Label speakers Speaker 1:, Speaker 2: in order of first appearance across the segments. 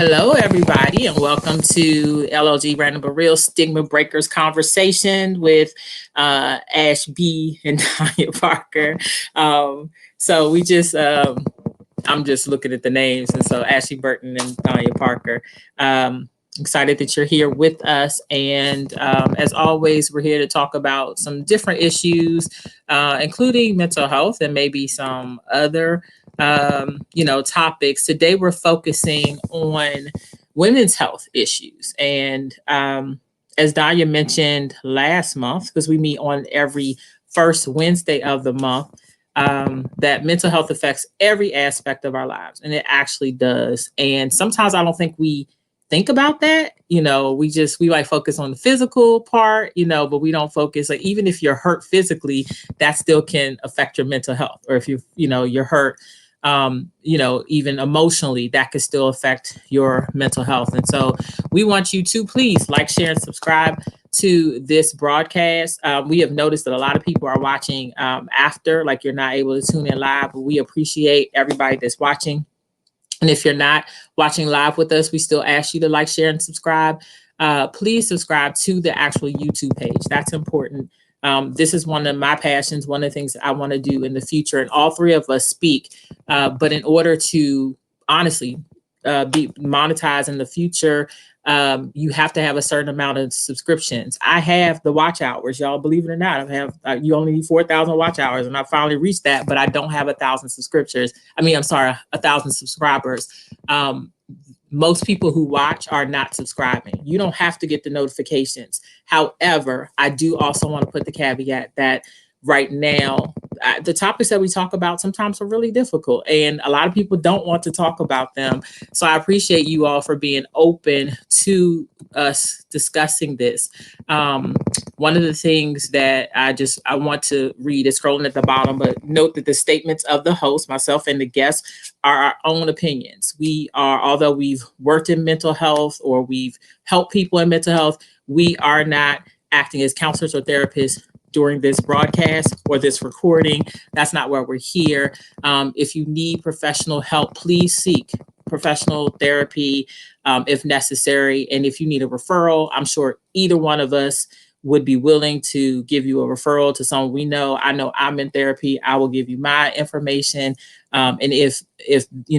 Speaker 1: Hello, everybody, and welcome to LLG Random but Real Stigma Breakers Conversation with Ash B and Tanya Parker. So I'm just looking at the names, and so Ashley Burton and Tanya Parker. Excited that you're here with us, and as always, we're here to talk about some different issues, including mental health and maybe some other topics. Today we're focusing on women's health issues. And as Danya mentioned last month, because we meet on every first Wednesday of the month, that mental health affects every aspect of our lives. And it actually does. And sometimes I don't think we think about that. We like focus on the physical part, but we don't focus, like, even if you're hurt physically, that still can affect your mental health. Or if you're hurt even emotionally, that could still affect your mental health. And so we want you to please like, share, and subscribe to this broadcast. We have noticed that a lot of people are watching after, like, you're not able to tune in live, but we appreciate everybody that's watching. And if you're not watching live with us, we still ask you to like, share, and subscribe. Please subscribe to the actual YouTube page. That's important. This is one of my passions, one of the things that I want to do in the future. And all three of us speak. But in order to honestly be monetized in the future, you have to have a certain amount of subscriptions. I have the watch hours, y'all, believe it or not. I have you only need 4,000 watch hours, and I finally reached that, but I don't have 1,000 subscriptions. I'm sorry, 1,000 subscribers. Most people who watch are not subscribing. You don't have to get the notifications. However, I do also want to put the caveat that right now, the topics that we talk about sometimes are really difficult, and a lot of people don't want to talk about them. So I appreciate you all for being open to us discussing this. One of the things that I want to read is scrolling at the bottom, but note that the statements of the host, myself, and the guests are our own opinions. Although we've worked in mental health or we've helped people in mental health, we are not acting as counselors or therapists during this broadcast or this recording. That's not why we're here. If you need professional help, please seek professional therapy if necessary. And if you need a referral, I'm sure either one of us would be willing to give you a referral to someone we know. I know I'm in therapy. I will give you my information. And if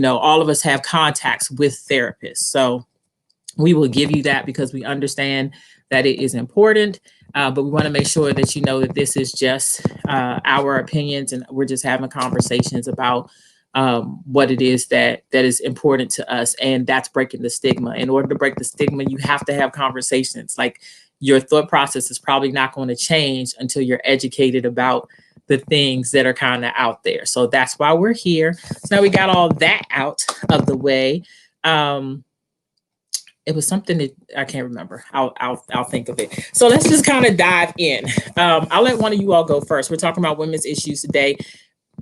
Speaker 1: all of us have contacts with therapists. So we will give you that because we understand that it is important. But we want to make sure that you know that this is just our opinions, and we're just having conversations about what it is that is important to us, and that's breaking the stigma. In order to break the stigma, you have to have conversations. Like, your thought process is probably not going to change until you're educated about the things that are kind of out there. So that's why we're here. So now we got all that out of the way. It was something that I can't remember. I'll think of it. So let's just kind of dive in. I'll let one of you all go first. We're talking about women's issues today.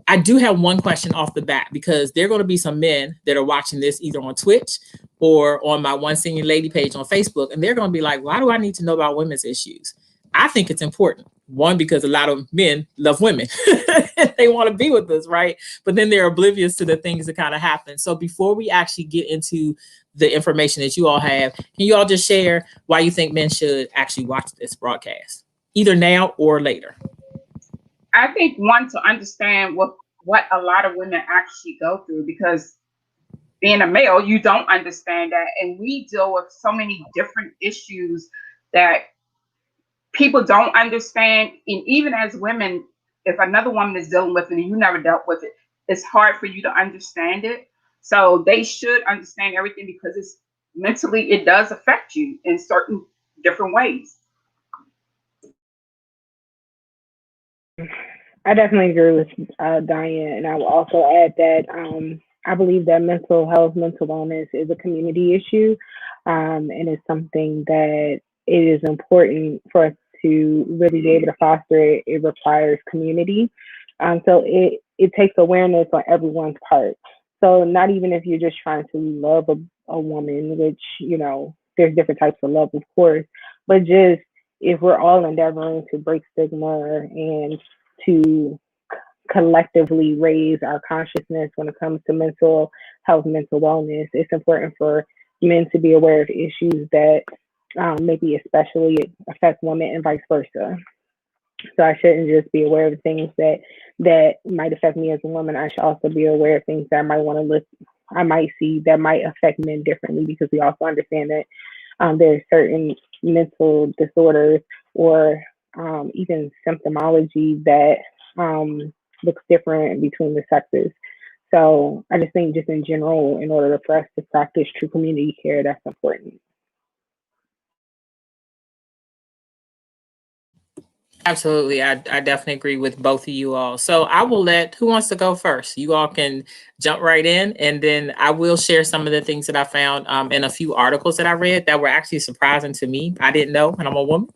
Speaker 1: I do have one question off the bat, because there are going to be some men that are watching this either on Twitch or on my One Senior Lady page on Facebook, and they're going to be like, why do I need to know about women's issues? I think it's important. One, because a lot of men love women. They want to be with us, right? But then they're oblivious to the things that kind of happen. So before we actually get into the information that you all have, can you all just share why you think men should actually watch this broadcast, either now or later?
Speaker 2: I think one, to understand what a lot of women actually go through, because being a male, you don't understand that. And we deal with so many different issues that people don't understand. And even as women, if another woman is dealing with it and you never dealt with it, it's hard for you to understand it. So they should understand everything, because it's mentally, it does affect you in certain different ways.
Speaker 3: I definitely agree with Diane, and I will also add that I believe that mental health, mental wellness is a community issue, and it's something that it is important for us to really be able to foster it. It requires community, so it takes awareness on everyone's part. So not even if you're just trying to love a woman, which there's different types of love, of course, but just if we're all endeavoring to break stigma and to collectively raise our consciousness when it comes to mental health, mental wellness, it's important for men to be aware of issues that maybe especially affect women and vice versa. So I shouldn't just be aware of things that might affect me as a woman. I should also be aware of things that I might want to look, I might see that might affect men differently, because we also understand that there are certain mental disorders or even symptomology that looks different between the sexes. So I just think, just in general, in order for us to practice true community care, that's important.
Speaker 1: Absolutely. I definitely agree with both of you all. So I will let, who wants to go first? You all can jump right in, and then I will share some of the things that I found in a few articles that I read that were actually surprising to me. I didn't know, and I'm a woman.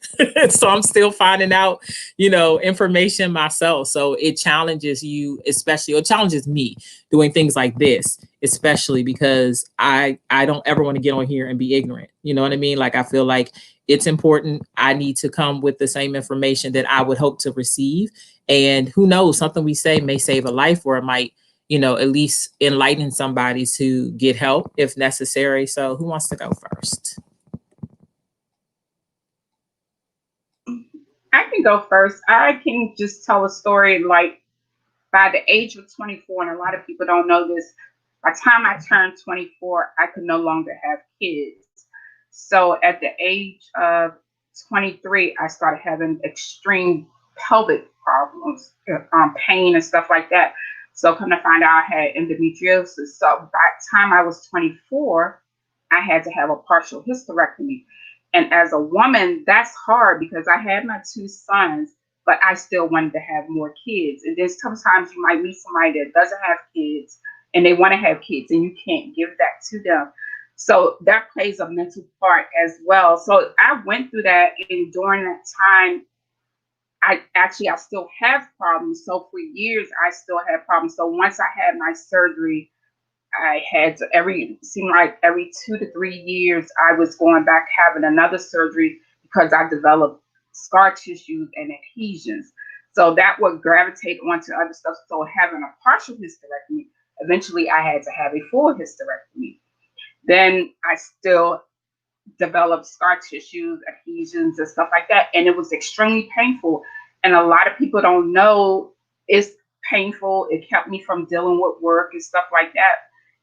Speaker 1: So I'm still finding out, information myself. So it challenges you, especially, or challenges me doing things like this, especially because I don't ever want to get on here and be ignorant. You know what I mean? Like, I feel like it's important. I need to come with the same information that I would hope to receive. And who knows, something we say may save a life, or it might, at least enlighten somebody to get help if necessary. So who wants to go first?
Speaker 2: I can go first. I can just tell a story. Like, by the age of 24, and a lot of people don't know this, by the time I turned 24, I could no longer have kids. So at the age of 23, I started having extreme pelvic problems, pain and stuff like that. So come to find out, I had endometriosis. So by the time I was 24, I had to have a partial hysterectomy. And as a woman, that's hard because I had my two sons, but I still wanted to have more kids. And then sometimes you might meet somebody that doesn't have kids and they want to have kids, and you can't give that to them. So that plays a mental part as well. So I went through that, and during that time, I still have problems. So for years, I still had problems. So once I had my surgery, I had to seemed like every 2 to 3 years, I was going back having another surgery because I developed scar tissues and adhesions. So that would gravitate onto other stuff. So having a partial hysterectomy, eventually I had to have a full hysterectomy. Then I still developed scar tissues, adhesions, and stuff like that. And it was extremely painful. And a lot of people don't know it's painful. It kept me from dealing with work and stuff like that.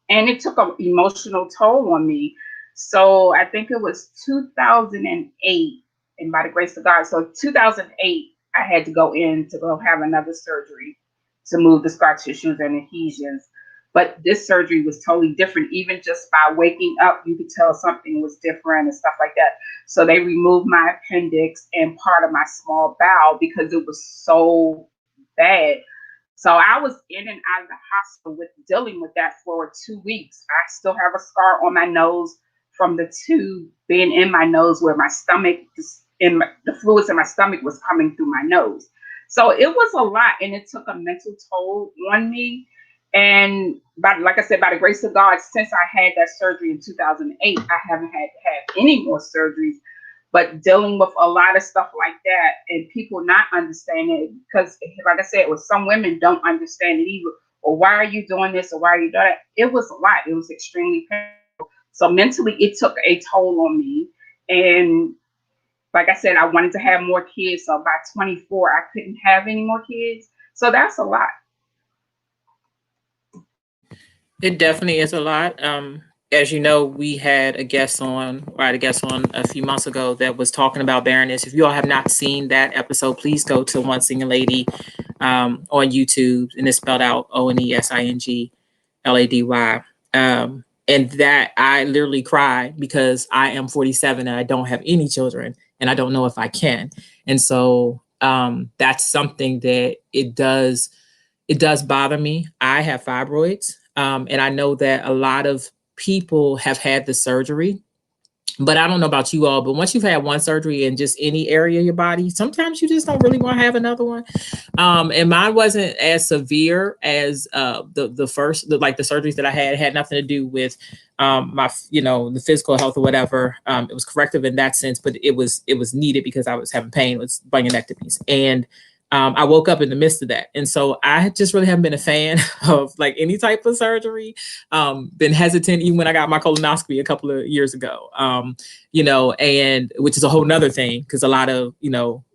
Speaker 2: And it took an emotional toll on me. So I think it was 2008, and by the grace of God, so 2008, I had to go in to go have another surgery to move the scar tissues and adhesions. But this surgery was totally different. Even just by waking up, you could tell something was different and stuff like that. So they removed my appendix and part of my small bowel because it was so bad. So I was in and out of the hospital with dealing with that for 2 weeks. I still have a scar on my nose from the tube being in my nose, where my stomach, the fluids in my stomach was coming through my nose. So it was a lot, and it took a mental toll on me. And like I said, by the grace of God, since I had that surgery in 2008, I haven't had to have any more surgeries. But dealing with a lot of stuff like that, and people not understanding it, because like I said, with some women don't understand it either. Or why are you doing this? Or why are you doing that? It was a lot. It was extremely painful. So mentally, it took a toll on me. And like I said, I wanted to have more kids. So by 24, I couldn't have any more kids. So that's a lot.
Speaker 1: It definitely is a lot. As you know, we had a guest on, a few months ago that was talking about barrenness. If you all have not seen that episode, please go to One Single Lady on YouTube, and it's spelled out ONESINGLADY. And that I literally cried because I am 47 and I don't have any children, and I don't know if I can. And so that's something that it does bother me. I have fibroids. And I know that a lot of people have had the surgery, but I don't know about you all, but once you've had one surgery in just any area of your body, sometimes you just don't really want to have another one. And mine wasn't as severe as the first, like the surgeries that I had. It had nothing to do with my, the physical health or whatever. It was corrective in that sense, but it was needed because I was having pain with bunionectomies. And I woke up in the midst of that. And so I just really haven't been a fan of like any type of surgery. Been hesitant even when I got my colonoscopy a couple of years ago. And which is a whole nother thing, because a lot of,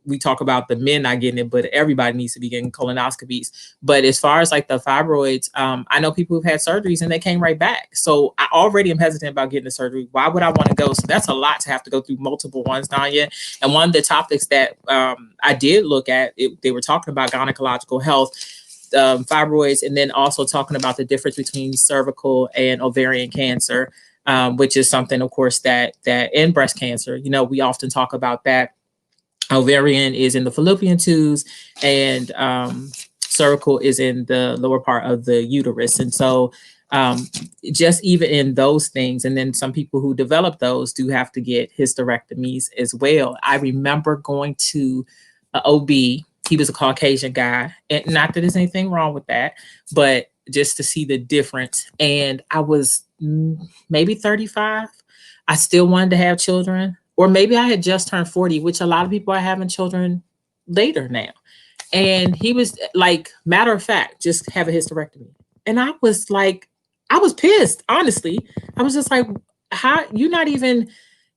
Speaker 1: we talk about the men not getting it, but everybody needs to be getting colonoscopies. But as far as like the fibroids, I know people who've had surgeries and they came right back. So I already am hesitant about getting the surgery. Why would I want to go? So that's a lot to have to go through multiple ones, Danya. And one of the topics that I did look at, they were talking about gynecological health, fibroids, and then also talking about the difference between cervical and ovarian cancer, which is something, of course, that in breast cancer, we often talk about that. Ovarian is in the fallopian tubes, and cervical is in the lower part of the uterus. And so just even in those things, and then some people who develop those do have to get hysterectomies as well. I remember going to an OB. He was a Caucasian guy, and not that there's anything wrong with that, but just to see the difference. And I was maybe 35. I still wanted to have children. Or maybe I had just turned 40, which a lot of people are having children later now. And he was like, matter of fact, just have a hysterectomy. And I was like, I was pissed, honestly. I was just like, how you not even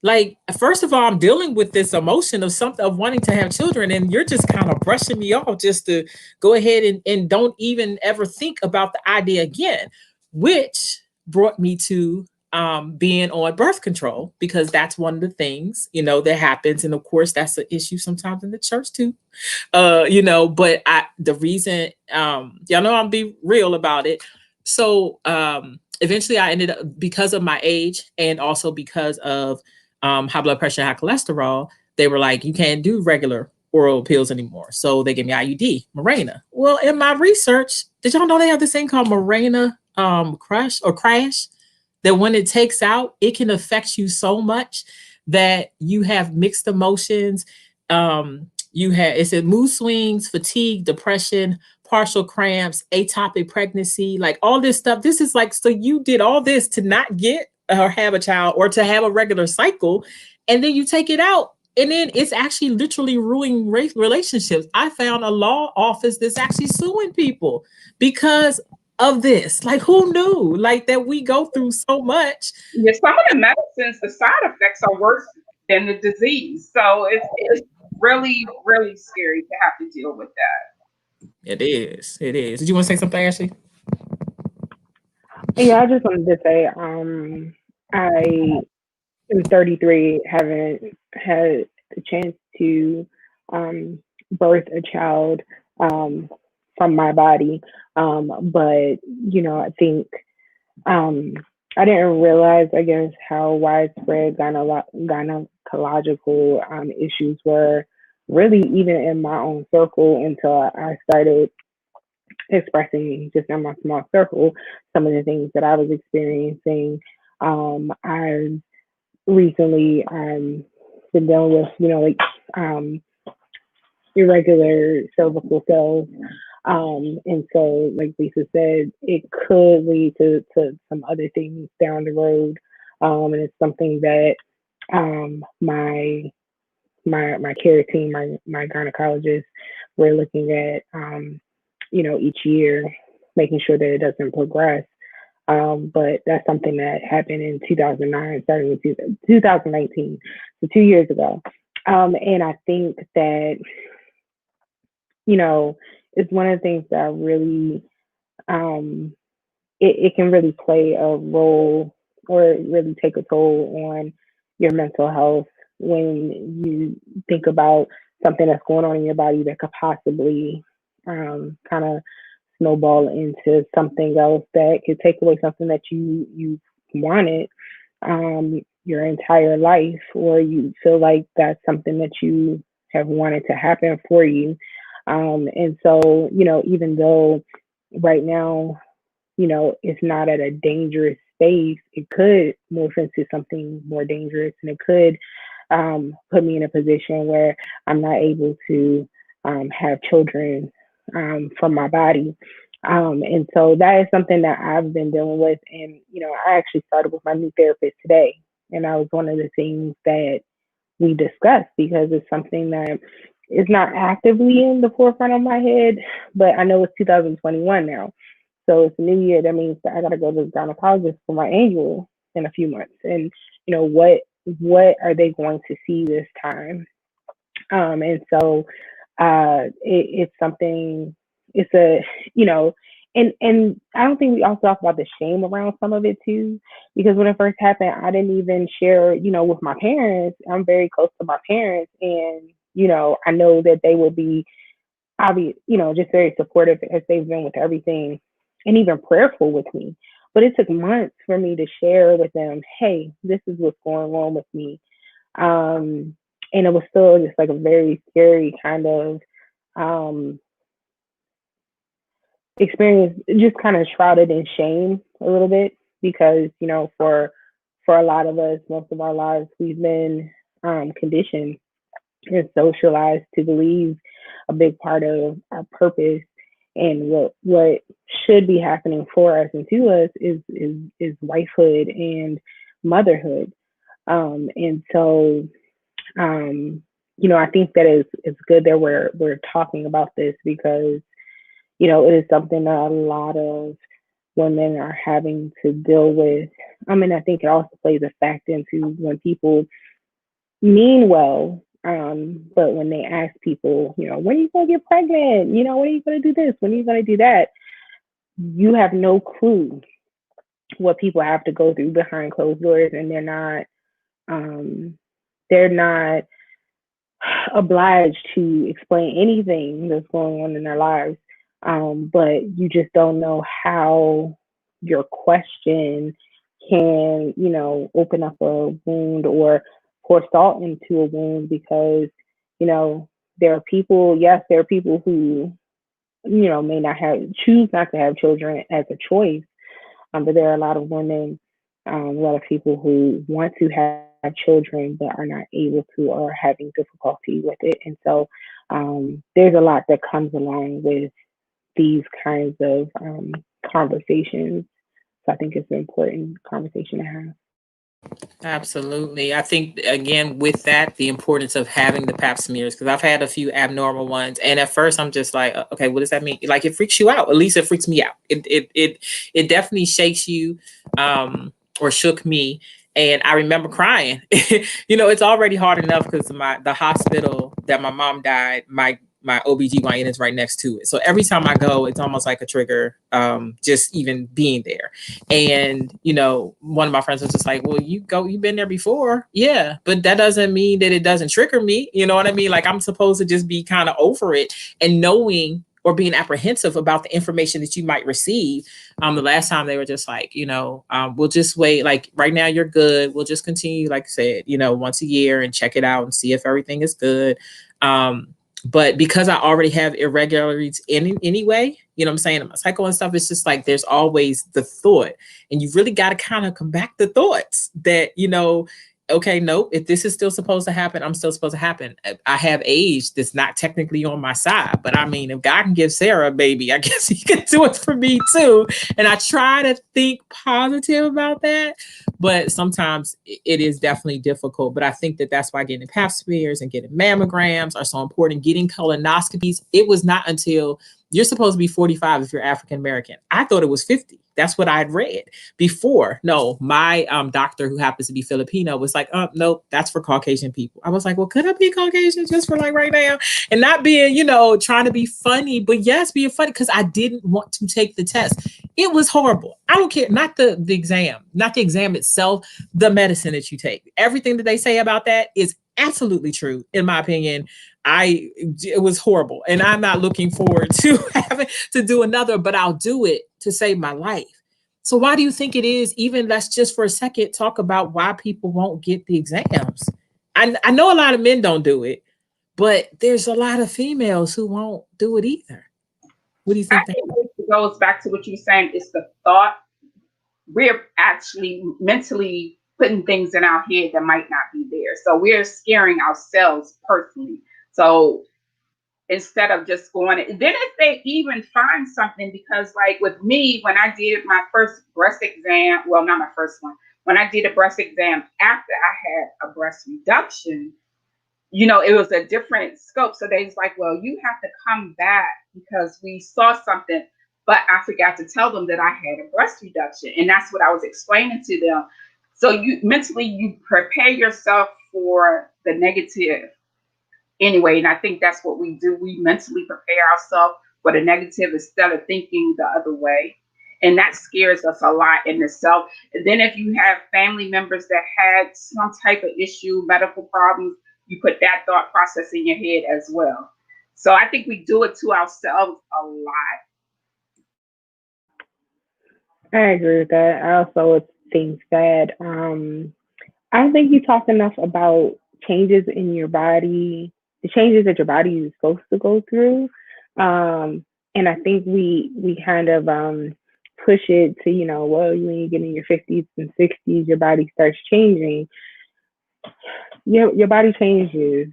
Speaker 1: like, first of all, I'm dealing with this emotion of something of wanting to have children, and you're just kind of brushing me off just to go ahead and don't even ever think about the idea again, which brought me to being on birth control, because that's one of the things, that happens. And of course, that's an issue sometimes in the church too. But the reason, y'all know I'll be real about it. So eventually I ended up, because of my age and also because of high blood pressure and high cholesterol, they were like, you can't do regular oral pills anymore. So they gave me IUD, Mirena. Well, in my research, did y'all know they have this thing called Mirena crash, that when it takes out, it can affect you so much that you have mixed emotions. It said mood swings, fatigue, depression, partial cramps, atopic pregnancy, like all this stuff. This is like, so you did all this to not get or have a child or to have a regular cycle, and then you take it out. And then it's actually literally ruining relationships. I found a law office that's actually suing people because of this. Like, who knew? Like, that we go through so much.
Speaker 2: Yeah, some of the medicines, the side effects are worse than the disease. So it's really, really scary to have to deal with that.
Speaker 1: It is. It is. Did you want to say something, Ashley?
Speaker 3: Yeah, I just wanted to say, I am 33, haven't had the chance to birth a child from my body. But, I think I didn't realize, I guess, how widespread gynecological issues were really even in my own circle until I started expressing just in my small circle some of the things that I was experiencing. I recently been dealing with, irregular cervical cells. And so, like Lisa said, it could lead to some other things down the road. And it's something that my care team, my gynecologist, we're looking at, each year, making sure that it doesn't progress. But that's something that happened in 2009, starting in 2019, so 2 years ago. And I think that, it's one of the things that really, it can really play a role or really take a toll on your mental health when you think about something that's going on in your body that could possibly kind of snowball into something else that could take away something that you wanted your entire life, or you feel like that's something that you have wanted to happen for you. And so, even though right now, it's not at a dangerous space, it could morph into something more dangerous, and it could put me in a position where I'm not able to have children from my body. And so that is something that I've been dealing with. And, I actually started with my new therapist today. And that was one of the things that we discussed, because it's something that it's not actively in the forefront of my head, but I know it's 2021 now. So it's a new year. That means that I got to go to the gynecologist for my annual in a few months. And, what are they going to see this time? And so it's something, it's a, you know, and I don't think we also talk about the shame around some of it too, because when it first happened, I didn't even share, with my parents. I'm very close to my parents, and I know that they will be obvious, just very supportive as they've been with everything, and even prayerful with me. But it took months for me to share with them, hey, this is what's going on with me. Um, and it was still just like a very scary kind of um, experience, just kind of shrouded in shame a little bit, because for a lot of us, most of our lives, we've been conditioned and socialized to believe a big part of our purpose and what should be happening for us and to us is wifehood and motherhood. And so I think that it's good that we're talking about this, because it is something that a lot of women are having to deal with. I mean, I think it also plays a fact into when people mean well, but when they ask people, when are you going to get pregnant? When are you going to do this? When are you going to do that? You have no clue what people have to go through behind closed doors, and um, they're not obliged to explain anything that's going on in their lives. But you just don't know how your question can, open up a wound or pour salt into a wound, because, there are people, yes, there are people who, may not choose not to have children as a choice. But there are a lot of women, a lot of people who want to have children but are not able to, or having difficulty with it. And so there's a lot that comes along with these kinds of conversations. So I think it's an important conversation to have.
Speaker 1: Absolutely. I think, again, with that, the importance of having the pap smears, because I've had a few abnormal ones. And at first I'm just like, okay, what does that mean? Like, it freaks you out. At least it freaks me out. It definitely shakes you, or shook me. And I remember crying. It's already hard enough because the hospital that my mom died, my OBGYN is right next to it. So every time I go, it's almost like a trigger, just even being there. And, one of my friends was just like, well, you've been there before. Yeah. But that doesn't mean that it doesn't trigger me. You know what I mean? Like, I'm supposed to just be kind of over it and knowing or being apprehensive about the information that you might receive. The last time they were just like, we'll just wait. Like, right now you're good. We'll just continue, like I said, once a year and check it out and see if everything is good. But because I already have irregularities anyway, what I'm saying, in my cycle and stuff, it's just like there's always the thought, and you really got to kind of combat the thoughts that, okay, nope, if this is still supposed to happen, I'm still supposed to happen. I have age that's not technically on my side, but I mean, if God can give Sarah a baby, I guess he can do it for me too. And I try to think positive about that, but sometimes it is definitely difficult. But I think that that's why getting pap smears and getting mammograms are so important. Getting colonoscopies. It was not until you're supposed to be 45 if you're African American. I thought it was 50. That's what I had read before. No, my doctor, who happens to be Filipino, was like, nope, that's for Caucasian people. I was like, well, could I be Caucasian just for like right now? And not being, trying to be funny, but yes, being funny, because I didn't want to take the test. It was horrible. I don't care. Not the exam, not the exam itself, the medicine that you take. Everything that they say about that is absolutely true, in my opinion. It was horrible, and I'm not looking forward to having to do another, but I'll do it to save my life. So why do you think it is? Even let's just for a second talk about why people won't get the exams. I know a lot of men don't do it, but there's a lot of females who won't do it either. What do you think?
Speaker 2: I think it goes back to what you were saying. It's the thought. We're actually mentally putting things in our head that might not be there. So we're scaring ourselves personally. So instead of just going, then if they even find something, because like with me, when I did my first breast exam, well, not my first one, when I did a breast exam after I had a breast reduction, it was a different scope. So they was like, well, you have to come back because we saw something. But I forgot to tell them that I had a breast reduction. And that's what I was explaining to them. So you mentally, you prepare yourself for the negative anyway. And I think that's what we do. We mentally prepare ourselves for the negative instead of thinking the other way. And that scares us a lot in itself. And then if you have family members that had some type of issue, medical problems, you put that thought process in your head as well. So I think we do it to ourselves a lot.
Speaker 3: I agree with that. I also think that I don't think you talk enough about changes in your body, the changes that your body is supposed to go through. And I think we kind of push it to, well, when you get in your 50s and 60s, your body starts changing. Your body changes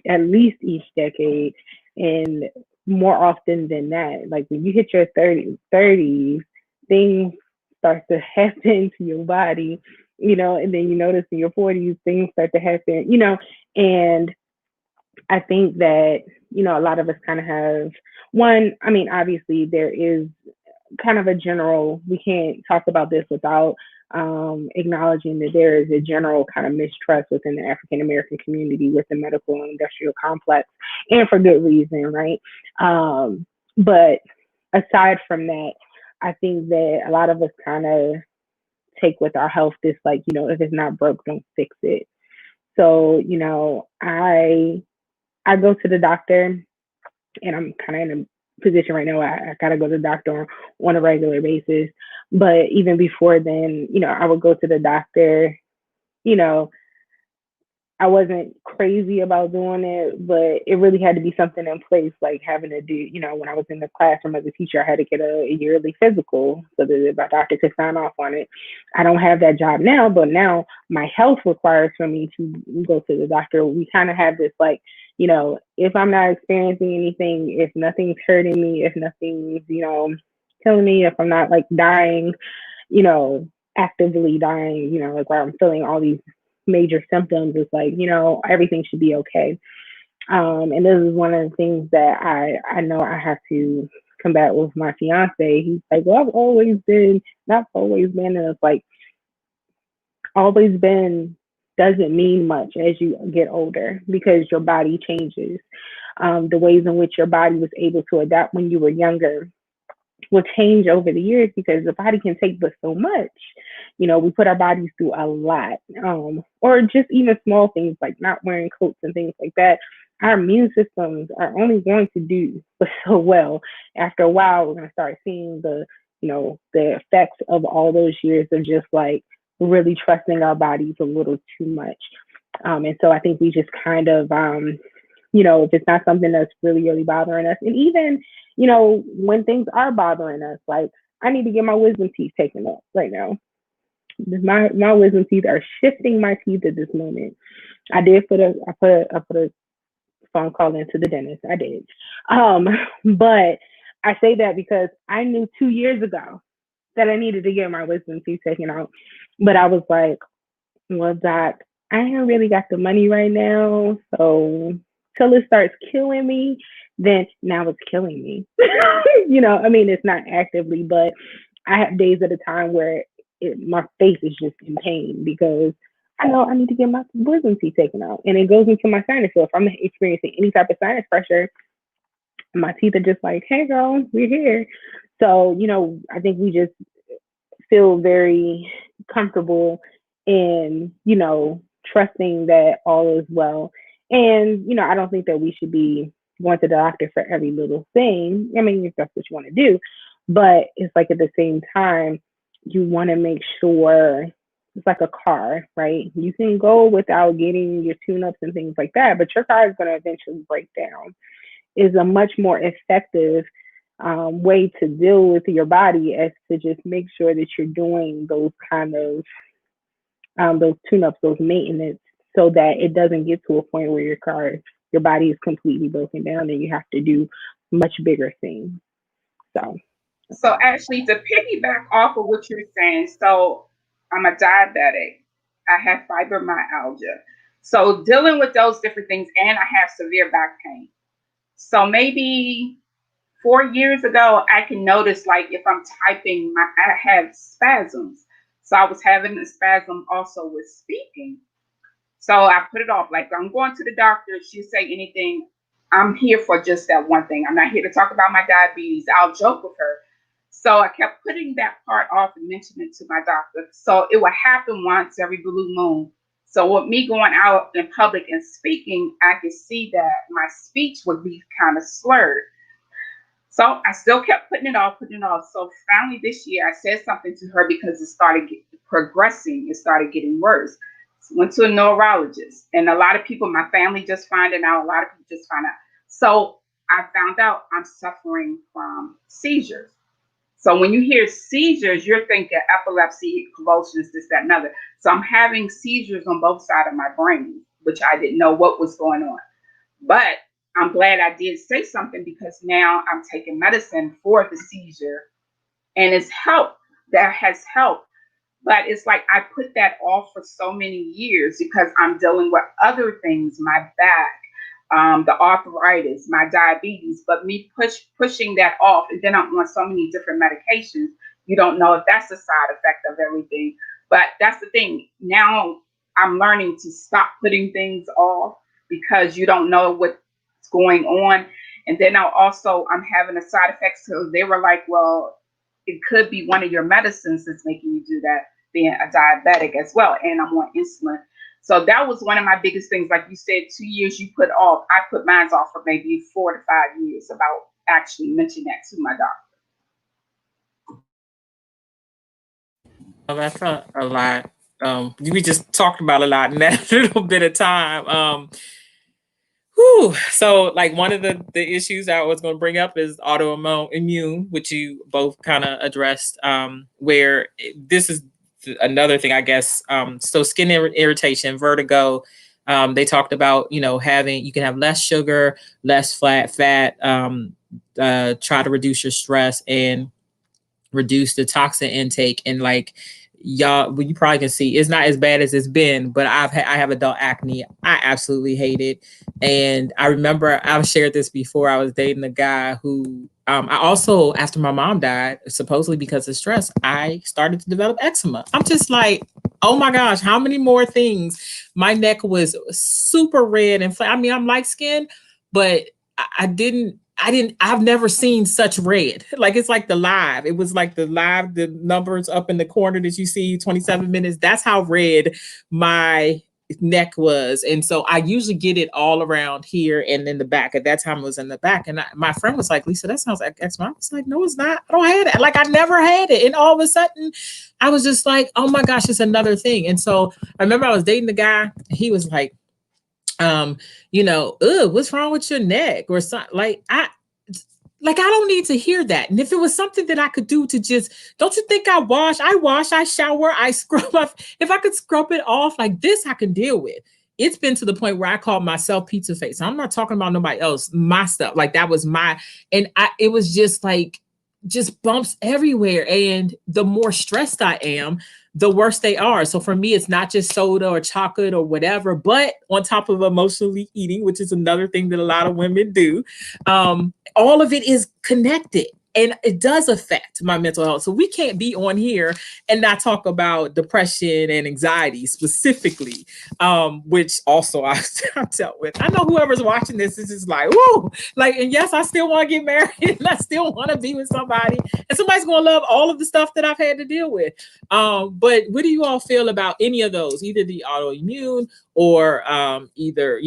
Speaker 3: at least each decade, and more often than that. Like when you hit your 30s, things start to happen to your body, and then you notice in your 40s things start to happen, and I think that, a lot of us kind of have one. I mean, obviously there is kind of a general, we can't talk about this without acknowledging that there is a general kind of mistrust within the African American community with the medical and industrial complex, and for good reason, right? But aside from that, I think that a lot of us kind of take with our health this, like, if it's not broke, don't fix it. So, I go to the doctor, and I'm kind of in a position right now where I gotta go to the doctor on a regular basis. But even before then, I would go to the doctor. You know, I wasn't crazy about doing it, but it really had to be something in place, like having to do, when I was in the classroom as a teacher, I had to get a yearly physical so that my doctor could sign off on it. I don't have that job now, but now my health requires for me to go to the doctor. We kind of have this, like, if I'm not experiencing anything, if nothing's hurting me, if nothing's, killing me, if I'm not like dying, you know, actively dying, like where I'm feeling all these major symptoms, it's like, everything should be okay. And this is one of the things that I know I have to combat with my fiance. He's like, well, I've always been, not always been, and it's like, always been doesn't mean much as you get older because your body changes. The ways in which your body was able to adapt when you were younger will change over the years because the body can take but so much. We put our bodies through a lot, or just even small things like not wearing coats and things like that. Our immune systems are only going to do but so well. After a while, we're going to start seeing the effects of all those years of just like really trusting our bodies a little too much. And so I think we just kind of, if it's not something that's really, really bothering us, and even, when things are bothering us, like I need to get my wisdom teeth taken up right now. My wisdom teeth are shifting my teeth at this moment. I put a phone call into the dentist. I did. But I say that because I knew 2 years ago that I needed to get my wisdom teeth taken out. But I was like, well, doc, I ain't really got the money right now. So till it starts killing me, then now it's killing me. I mean, it's not actively, but I have days at a time where my face is just in pain because I know I need to get my wisdom teeth taken out. And it goes into my sinus. So if I'm experiencing any type of sinus pressure, my teeth are just like, hey, girl, we're here. So, I think we just feel very comfortable in, trusting that all is well. And, I don't think that we should be going to the doctor for every little thing. I mean, if that's what you want to do, but it's like at the same time, you want to make sure it's like a car, right? You can go without getting your tune-ups and things like that, but your car is going to eventually break down. Is a much more effective way to deal with your body as to just make sure that you're doing those kind of those tune-ups, those maintenance, so that it doesn't get to a point where your body is completely broken down and you have to do much bigger things. So,
Speaker 2: So actually, to piggyback off of what you're saying, so I'm a diabetic. I have fibromyalgia. So dealing with those different things, and I have severe back pain. So maybe 4 years ago, I can notice like if I'm typing, I have spasms. So I was having a spasm also with speaking. So I put it off. Like I'm going to the doctor. If she say anything, I'm here for just that one thing. I'm not here to talk about my diabetes. I'll joke with her. So I kept putting that part off and mentioning it to my doctor. So it would happen once every blue moon. So with me going out in public and speaking, I could see that my speech would be kind of slurred. So I still kept putting it off, putting it off. So finally this year, I said something to her because it started progressing. It started getting worse. Went to a neurologist, and a lot of people, my family just finding out. A lot of people just find out. So I found out I'm suffering from seizures. So when you hear seizures, you're thinking epilepsy, convulsions, this, that, and other. So I'm having seizures on both sides of my brain, which I didn't know what was going on. But I'm glad I did say something because now I'm taking medicine for the seizure and it's helped. That has helped. But it's like I put that off for so many years because I'm dealing with other things, my back, the arthritis, my diabetes, but me pushing that off. And then I'm on so many different medications. You don't know if that's a side effect of everything. But that's the thing. Now I'm learning to stop putting things off because you don't know what's going on. And then I'm having a side effect. So they were like, well, it could be one of your medicines that's making you do that, being a diabetic as well. And I'm on insulin. So that was one of my biggest things. Like you said, 2 years you put off. I put mine off for maybe 4 to 5 years about actually mentioning that to my doctor.
Speaker 1: Well, that's a lot. We just talked about a lot in that little bit of time. So like one of the issues I was going to bring up is autoimmune, which you both kind of addressed, where this is another thing, I guess. So skin irritation, vertigo. They talked about, you can have less sugar, less fat, try to reduce your stress and reduce the toxin intake. And like y'all, well, you probably can see it's not as bad as it's been, but I have adult acne. I absolutely hate it. And I remember I've shared this before. I was dating a guy who I also, after my mom died, supposedly because of stress, I started to develop eczema. I'm just like, oh my gosh, how many more things? My neck was super red and I mean, I'm light skinned, but I've never seen such red. Like it's like the live. It was like the numbers up in the corner that you see, 27 minutes. That's how red my neck was. And so I usually get it all around here and in the back. At that time it was in the back. And my friend was like, Lisa, that sounds like eczema. I was like, no, it's not. I don't have it. Like I never had it. And all of a sudden I was just like, oh my gosh, it's another thing. And so I remember I was dating the guy. He was like, what's wrong with your neck or something? I don't need to hear that. And if it was something that I could do to just, don't you think I wash, I shower, I scrub off. If I could scrub it off like this, I can deal with. It's been to the point where I call myself pizza face. I'm not talking about nobody else, my stuff. Like that was it was just like, just bumps everywhere. And the more stressed I am, the worse they are. So for me, it's not just soda or chocolate or whatever, but on top of emotionally eating, which is another thing that a lot of women do, all of it is connected. And it does affect my mental health. So we can't be on here and not talk about depression and anxiety specifically, which also I dealt with. I know whoever's watching this is just like, whoa, like, and yes, I still want to get married and I still want to be with somebody. And somebody's going to love all of the stuff that I've had to deal with. But what do you all feel about any of those, either the autoimmune or either,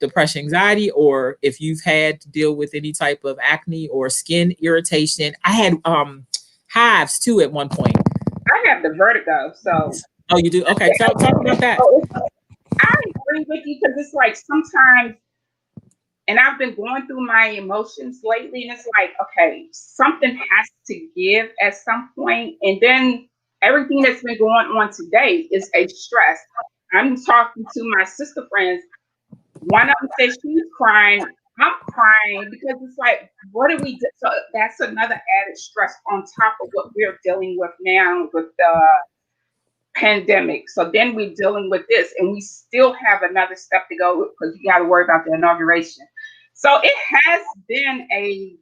Speaker 1: depression, anxiety, or if you've had to deal with any type of acne or skin irritation? I had hives too at one point.
Speaker 2: I have the vertigo, so.
Speaker 1: Oh, you do? Okay, so talk about that.
Speaker 2: I agree with you because it's like sometimes, and I've been going through my emotions lately, and it's like, okay, something has to give at some point, and then everything that's been going on today is a stress. I'm talking to my sister friends. One of them says she's crying. I'm crying because it's like, what do we do? So that's another added stress on top of what we're dealing with now with pandemic. So then we're dealing with this, and we still have another step to go because you got to worry about the inauguration. So it has been a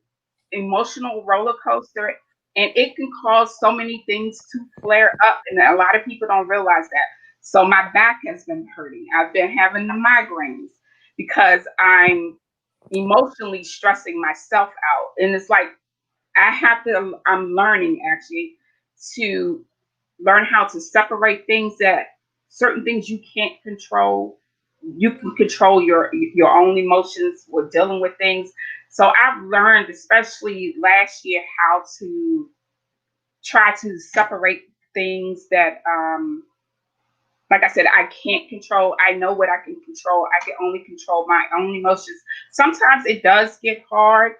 Speaker 2: emotional roller coaster, and it can cause so many things to flare up, and a lot of people don't realize that. So my back has been hurting. I've been having the migraines because I'm emotionally stressing myself out, and it's like I'm learning actually to learn how to separate things, that certain things you can't control. You can control your own emotions with dealing with things. So I've learned, especially last year, how to try to separate things that like I said, I can't control. I know what I can control. I can only control my own emotions. Sometimes it does get hard.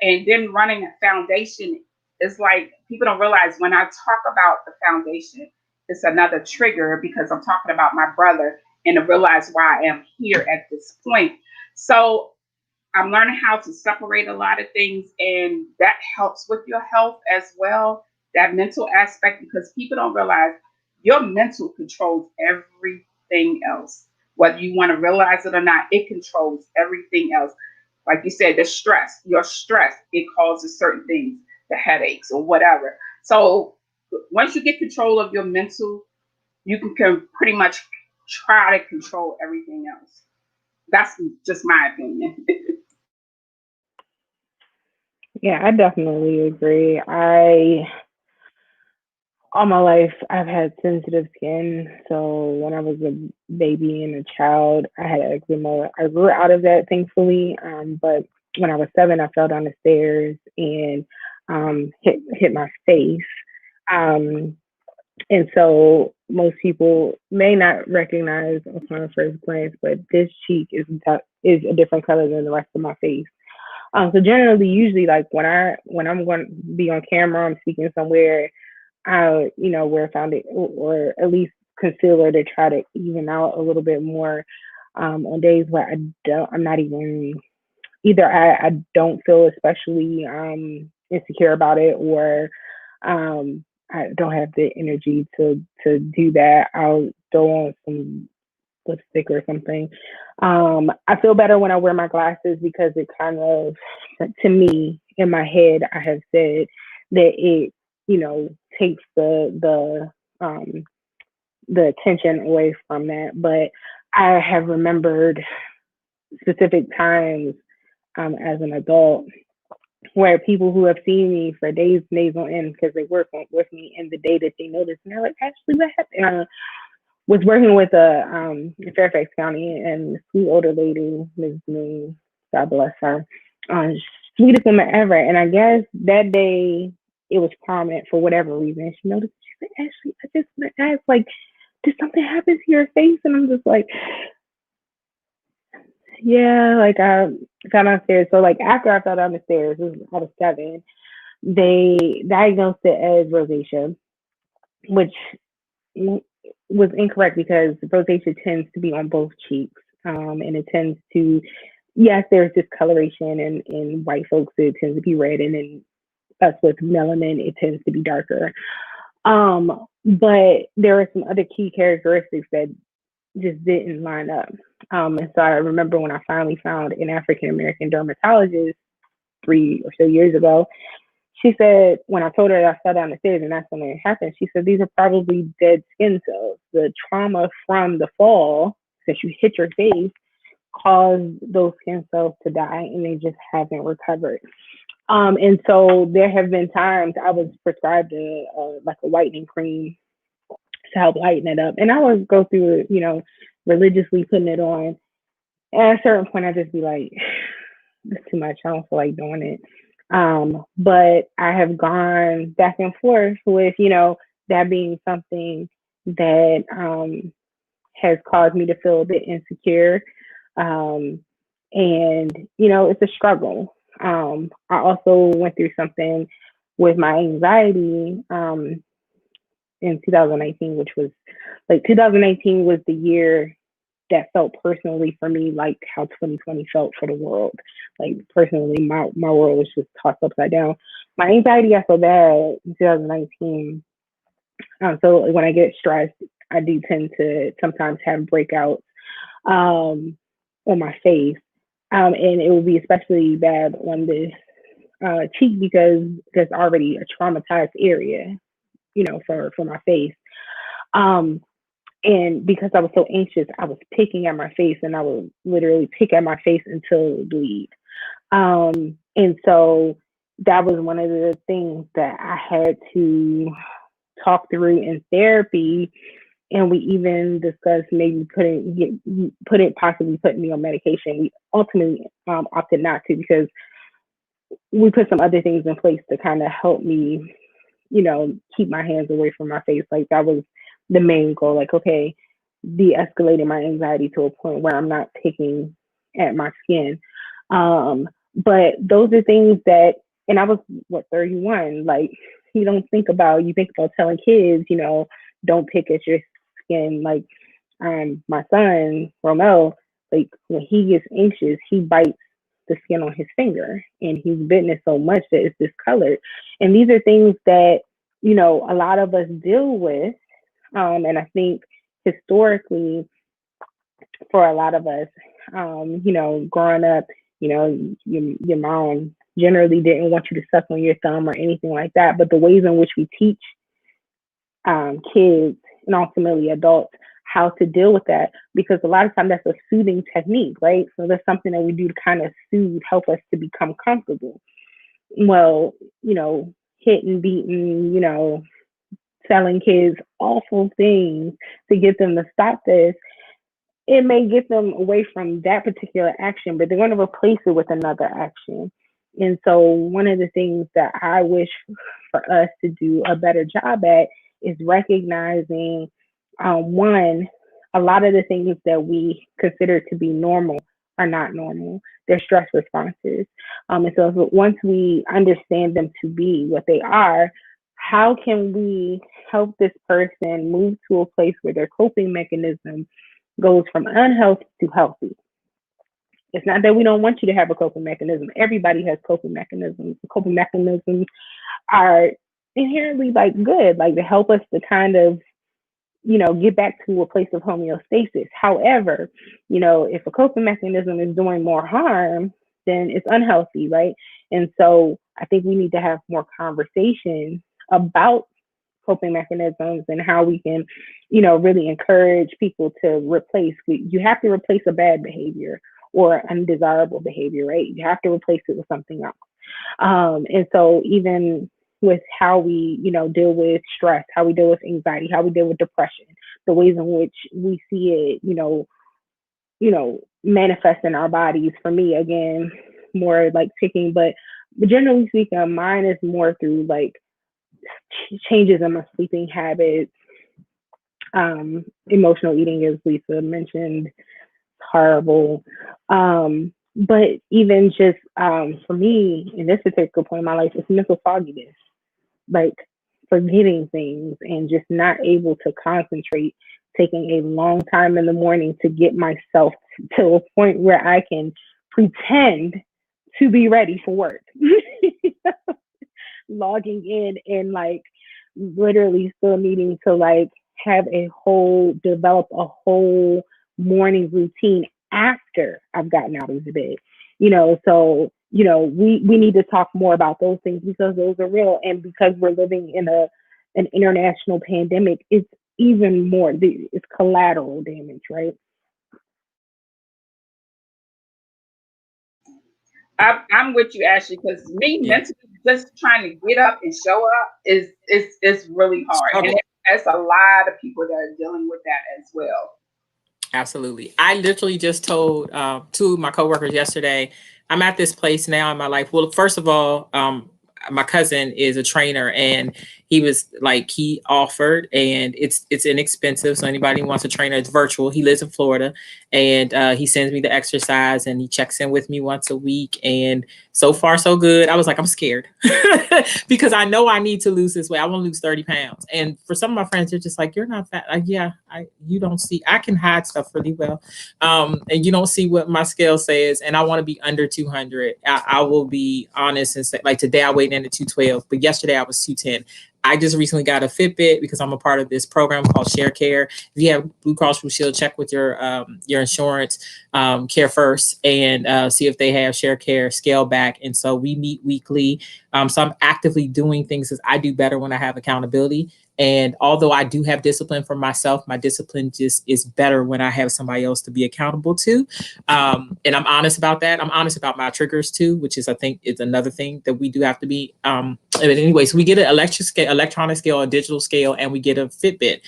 Speaker 2: And then running a foundation is like, people don't realize when I talk about the foundation, it's another trigger because I'm talking about my brother, and to realize why I am here at this point. So I'm learning how to separate a lot of things, and that helps with your health as well, that mental aspect, because people don't realize your mental controls everything else. Whether you want to realize it or not, it controls everything else. Like you said, the stress, your stress, it causes certain things, the headaches or whatever. So once you get control of your mental, you can pretty much try to control everything else. That's just my opinion.
Speaker 3: Yeah, I definitely agree. All my life, I've had sensitive skin. So when I was a baby and a child, I had eczema. I grew out of that, thankfully. But when I was 7, I fell down the stairs and hit my face. Um, and so most people may not recognize upon first glance, but this cheek is a different color than the rest of my face. So generally, usually, like when I'm going to be on camera, I'm speaking somewhere, I wear foundation or at least concealer to try to even out a little bit more. On days where I'm not even either I don't feel especially insecure about it, or I don't have the energy to do that. I'll throw on some lipstick or something. I feel better when I wear my glasses because it kind of, to me, in my head, I have said that it, takes um, the attention away from that. But I have remembered specific times as an adult where people who have seen me for days and days on end because they with me, and the day that they notice, and they're like, Ashley, what happened? Was working with in Fairfax County, and this sweet older lady, Ms. Moon, God bless her, sweetest woman ever. And I guess that day it was prominent for whatever reason. She noticed. She said, "Ashley, I just want to ask, like, did something happen to your face?" And I'm just like, "Yeah, like I fell downstairs." So like after I fell down the stairs, I was 7. They diagnosed it as rosacea, which was incorrect because rosacea tends to be on both cheeks. And it tends to, yes, there's discoloration, and in white folks, it tends to be red, and in us with melanin, it tends to be darker. But there are some other key characteristics that just didn't line up. And so I remember when I finally found an African American dermatologist 3 or so years ago, she said, when I told her that I fell down the stairs and that's when it happened, she said, these are probably dead skin cells. The trauma from the fall, since you hit your face, caused those skin cells to die, and they just haven't recovered. And so there have been times I was prescribed like a whitening cream to help lighten it up. And I would go through it, religiously putting it on. And at a certain point, I'd just be like, it's too much. I don't feel like doing it. But I have gone back and forth with, that being something that has caused me to feel a bit insecure. And, it's a struggle. I also went through something with my anxiety in 2019, which was like 2019 was the year that felt personally for me like how 2020 felt for the world. Like personally, my world was just tossed upside down. My anxiety got so bad in 2019. So when I get stressed, I do tend to sometimes have breakouts on my face. And it will be especially bad on this cheek because there's already a traumatized area, for my face. Um, and because I was so anxious, I was picking at my face, and I would literally pick at my face until it would bleed. And so that was one of the things that I had to talk through in therapy. And we even discussed maybe possibly putting me on medication. We ultimately opted not to, because we put some other things in place to kind of help me, keep my hands away from my face. Like, that was the main goal. Like, okay, de-escalating my anxiety to a point where I'm not picking at my skin. But those are things that, and I was 31. Like, you think about telling kids, don't pick at your skin. Like, my son Romel, like, when he gets anxious, he bites the skin on his finger, and he's bitten it so much that it's discolored. And these are things that, a lot of us deal with. And I think historically, for a lot of us, growing up, your mom generally didn't want you to suck on your thumb or anything like that. But the ways in which we teach kids and ultimately adults how to deal with that, because a lot of times that's a soothing technique, right? So that's something that we do to kind of soothe, help us to become comfortable. Well, hitting, beating, telling kids awful things to get them to stop this, it may get them away from that particular action, but they're going to replace it with another action. And so one of the things that I wish for us to do a better job at is recognizing, one, a lot of the things that we consider to be normal are not normal. They're stress responses. And so once we understand them to be what they are, how can we help this person move to a place where their coping mechanism goes from unhealthy to healthy? It's not that we don't want you to have a coping mechanism. Everybody has coping mechanisms. The coping mechanisms are inherently good, to help us to kind of, get back to a place of homeostasis. However, if a coping mechanism is doing more harm, then it's unhealthy, right? And so I think we need to have more conversation about coping mechanisms and how we can, really encourage people to replace. You have to replace a bad behavior or undesirable behavior, right? You have to replace it with something else. And so even with how we, deal with stress, how we deal with anxiety, how we deal with depression, the ways in which we see it, manifest in our bodies. For me, again, more like picking, but generally speaking, mine is more through changes in my sleeping habits, emotional eating, as Lisa mentioned, horrible. But even just for me, in this particular point in my life, it's mental fogginess, like forgetting things and just not able to concentrate, taking a long time in the morning to get myself to a point where I can pretend to be ready for work. Logging in and literally still needing to develop a whole morning routine after I've gotten out of the bed. So we need to talk more about those things, because those are real. And because we're living in an international pandemic, it's even more, it's collateral damage, right?
Speaker 2: I'm with you, Ashley, because me mentally just trying to get up and show up is really hard, and there's a lot of people that are dealing with that as well.
Speaker 1: Absolutely. I literally just told two of my coworkers yesterday, I'm at this place now in my life. Well, first of all, my cousin is a trainer, and he offered, and it's inexpensive. So anybody who wants a trainer, it's virtual. He lives in Florida, and he sends me the exercise, and he checks in with me once a week. And so far, so good. I was like, I'm scared because I know I need to lose this weight. I want to lose 30 pounds. And for some of my friends, they're just like, you're not fat. Like, yeah, you don't see, I can hide stuff really well. And you don't see what my scale says. And I want to be under 200. I will be honest and say, like, today I weighed in at 212, but yesterday I was 210. I just recently got a Fitbit because I'm a part of this program called Share Care. If you have Blue Cross Blue Shield, check with your insurance, Care First, and see if they have Share Care Scale Back. And so we meet weekly. So I'm actively doing things as I do better when I have accountability. And although I do have discipline for myself, my discipline just is better when I have somebody else to be accountable to. And I'm honest about that. I'm honest about my triggers too, which is, I think, is another thing that we do have to be. But anyway, so we get an electronic scale, a digital scale, and we get a Fitbit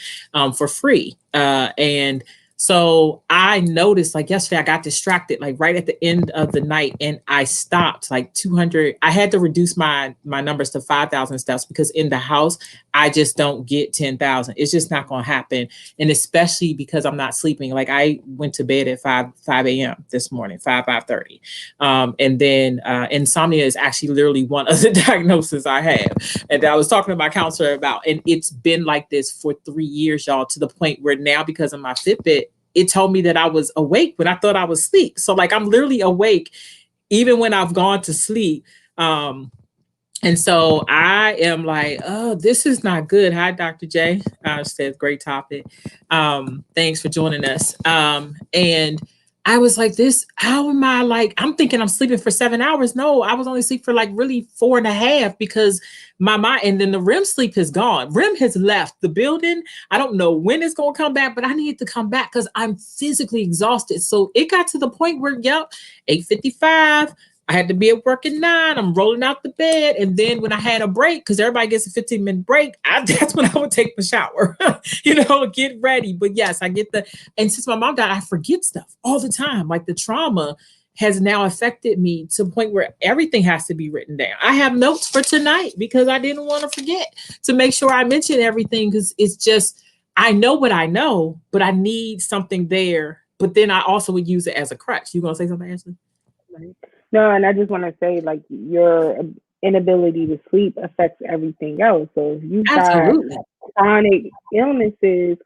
Speaker 1: for free. And so I noticed, like yesterday, I got distracted, like right at the end of the night, and I stopped like 200. I had to reduce my numbers to 5,000 steps because in the house, I just don't get 10,000. It's just not going to happen. And especially because I'm not sleeping. Like I went to bed at 5 a.m. this morning, 5:30. And then insomnia is actually literally one of the diagnoses I have. And I was talking to my counselor about, and it's been like this for 3 years, y'all, to the point where now because of my Fitbit, it told me that I was awake when I thought I was asleep. So like I'm literally awake even when I've gone to sleep. And so I am like, oh, this is not good. Hi, Dr. J. Said great topic. Thanks for joining us. And I was like, this, how am I like, I'm thinking I'm sleeping for 7 hours. No, I was only asleep for like really 4.5 because my mind, and then the REM sleep has gone. REM has left the building. I don't know when it's going to come back, but I need to come back because I'm physically exhausted. So it got to the point where, 8:55. I had to be at work at 9. I'm rolling out the bed. And then when I had a break, because everybody gets a 15-minute break, that's when I would take my shower, get ready. But yes, I get and since my mom died, I forget stuff all the time. Like the trauma has now affected me to the point where everything has to be written down. I have notes for tonight because I didn't want to forget to make sure I mention everything because it's just, I know what I know, but I need something there. But then I also would use it as a crutch. You going to say something, Ashley?
Speaker 3: Right. No, and I just want to say, like, your inability to sleep affects everything else. So if you've got chronic illnesses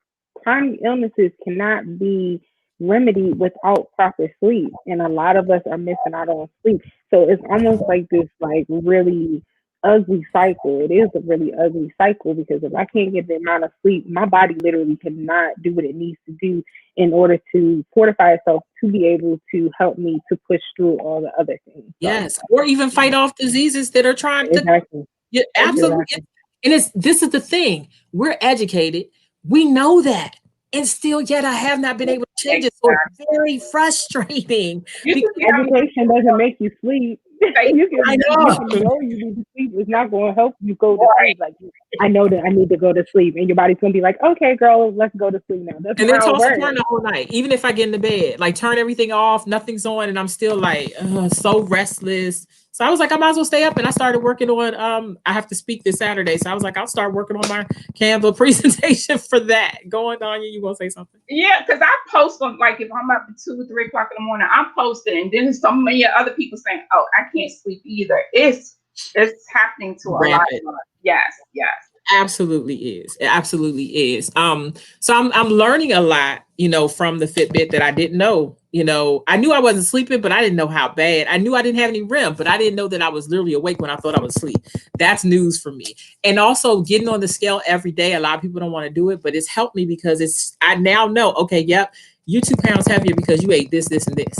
Speaker 3: cannot be remedied without proper sleep. And a lot of us are missing out on sleep. So it's almost like this, like, really ugly cycle. It is a really ugly cycle because if I can't get the amount of sleep, my body literally cannot do what it needs to do in order to fortify itself to be able to help me to push through all the other things.
Speaker 1: Yes, or even fight off diseases that are trying to.
Speaker 3: Exactly.
Speaker 1: Yeah, absolutely. Exactly. And this is the thing. We're educated. We know that. And still yet I have not been able to change it. So it's very frustrating.
Speaker 3: Education doesn't make you sleep. You know you need to sleep. It's not going to help you go to sleep. Like, I know that I need to go to sleep, and your body's going to be like, okay, girl, let's go to sleep now. That's
Speaker 1: and then toss and turn the whole night. Even if I get into bed, like turn everything off, nothing's on, and I'm still like so restless. So I was like, I might as well stay up, and I started working on. I have to speak this Saturday, so I was like, I'll start working on my Canva presentation for that. Go on, Danya, you gonna say something?
Speaker 2: Yeah, because I post on, like, if I'm up at 2 or 3 o'clock in the morning, I'm posting, and then so many other people saying, "Oh, I can't sleep either." It's happening to a lot of us. Yes.
Speaker 1: Absolutely is. It absolutely is. So I'm learning a lot, from the Fitbit that I didn't know. I knew I wasn't sleeping, but I didn't know how bad. I knew I didn't have any REM, but I didn't know that I was literally awake when I thought I was asleep. That's news for me. And also getting on the scale every day. A lot of people don't want to do it, but it's helped me because I now know, okay, yep, you're 2 pounds heavier because you ate this, this, and this.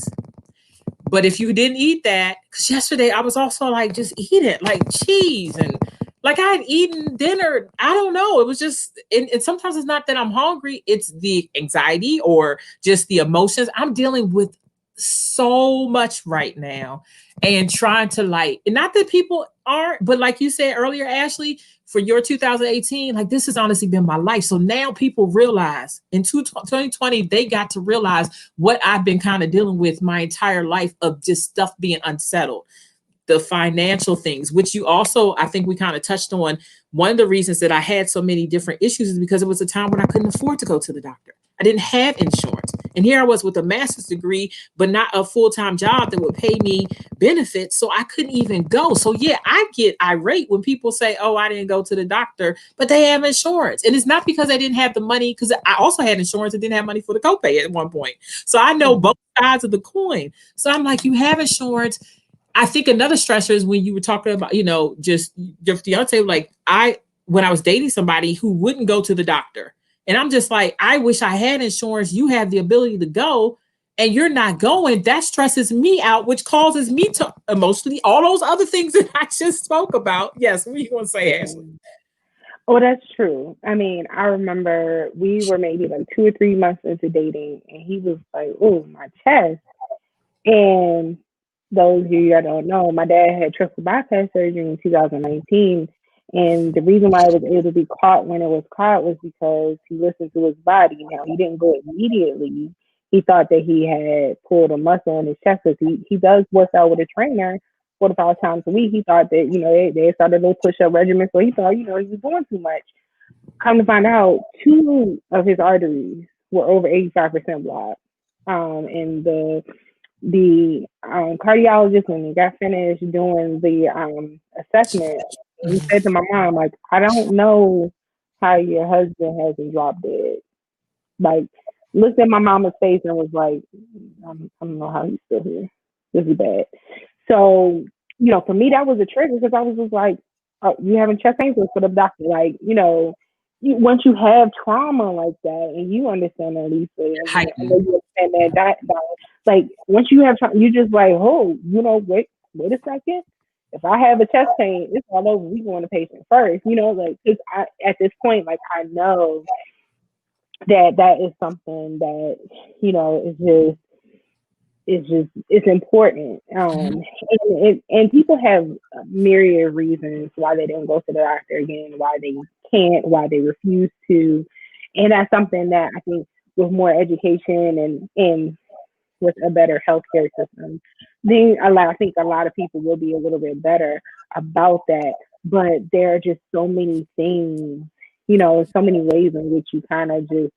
Speaker 1: But if you didn't eat that, because yesterday I was also like, just eat it, like cheese and like I had eaten dinner. I don't know. It was just, and sometimes it's not that I'm hungry. It's the anxiety or just the emotions. I'm dealing with so much right now and trying to and not that people aren't, but like you said earlier, Ashley, for your 2018, like this has honestly been my life. So now people realize in 2020, they got to realize what I've been kind of dealing with my entire life of just stuff being unsettled. The financial things, which you also, I think we kind of touched on. One of the reasons that I had so many different issues is because it was a time when I couldn't afford to go to the doctor. I didn't have insurance. And here I was with a master's degree, but not a full-time job that would pay me benefits. So I couldn't even go. So yeah, I get irate when people say, oh, I didn't go to the doctor, but they have insurance. And it's not because I didn't have the money, because I also had insurance and didn't have money for the copay at one point. So I know both sides of the coin. So I'm like, you have insurance. I think another stressor is when you were talking about, just your fiance, like when I was dating somebody who wouldn't go to the doctor. And I'm just like, I wish I had insurance. You have the ability to go and you're not going. That stresses me out, which causes me to emotionally, all those other things that I just spoke about. Yes, what are you going to say, Ashley?
Speaker 3: Oh, that's true. I mean, I remember we were maybe like 2 or 3 months into dating, and he was like, "Oh, my chest." And those of you that don't know, my dad had triple bypass surgery in 2019. And the reason why it was able to be caught when it was caught was because he listened to his body. Now, he didn't go immediately. He thought that he had pulled a muscle in his chest because he does work out with a trainer 4 to 5 times a week. He thought that, they started a little push up regimen. So he thought, he was doing too much. Come to find out, two of his arteries were over 85% blocked. And the cardiologist, when he got finished doing the assessment, he said to my mom, like, I don't know how your husband hasn't dropped dead. Like, looked at my mama's face and was like, I don't know how he's still here. This is bad. So, for me, that was a trigger because I was just like, oh, you having chest pains? Let's go to the doctor. Like, once you have trauma like that, and you understand that, Lisa, and I know you understand that, like, once you have trauma, you just like, oh, wait a second. If I have a chest pain, it's all over. We going to patient first, like, cause at this point, like, I know that is something that, it's important. And people have myriad reasons why they didn't go to the doctor again, why they can't, why they refuse to. And that's something that I think with more education and with a better healthcare system, I think a lot of people will be a little bit better about that. But there are just so many things, so many ways in which you kind of just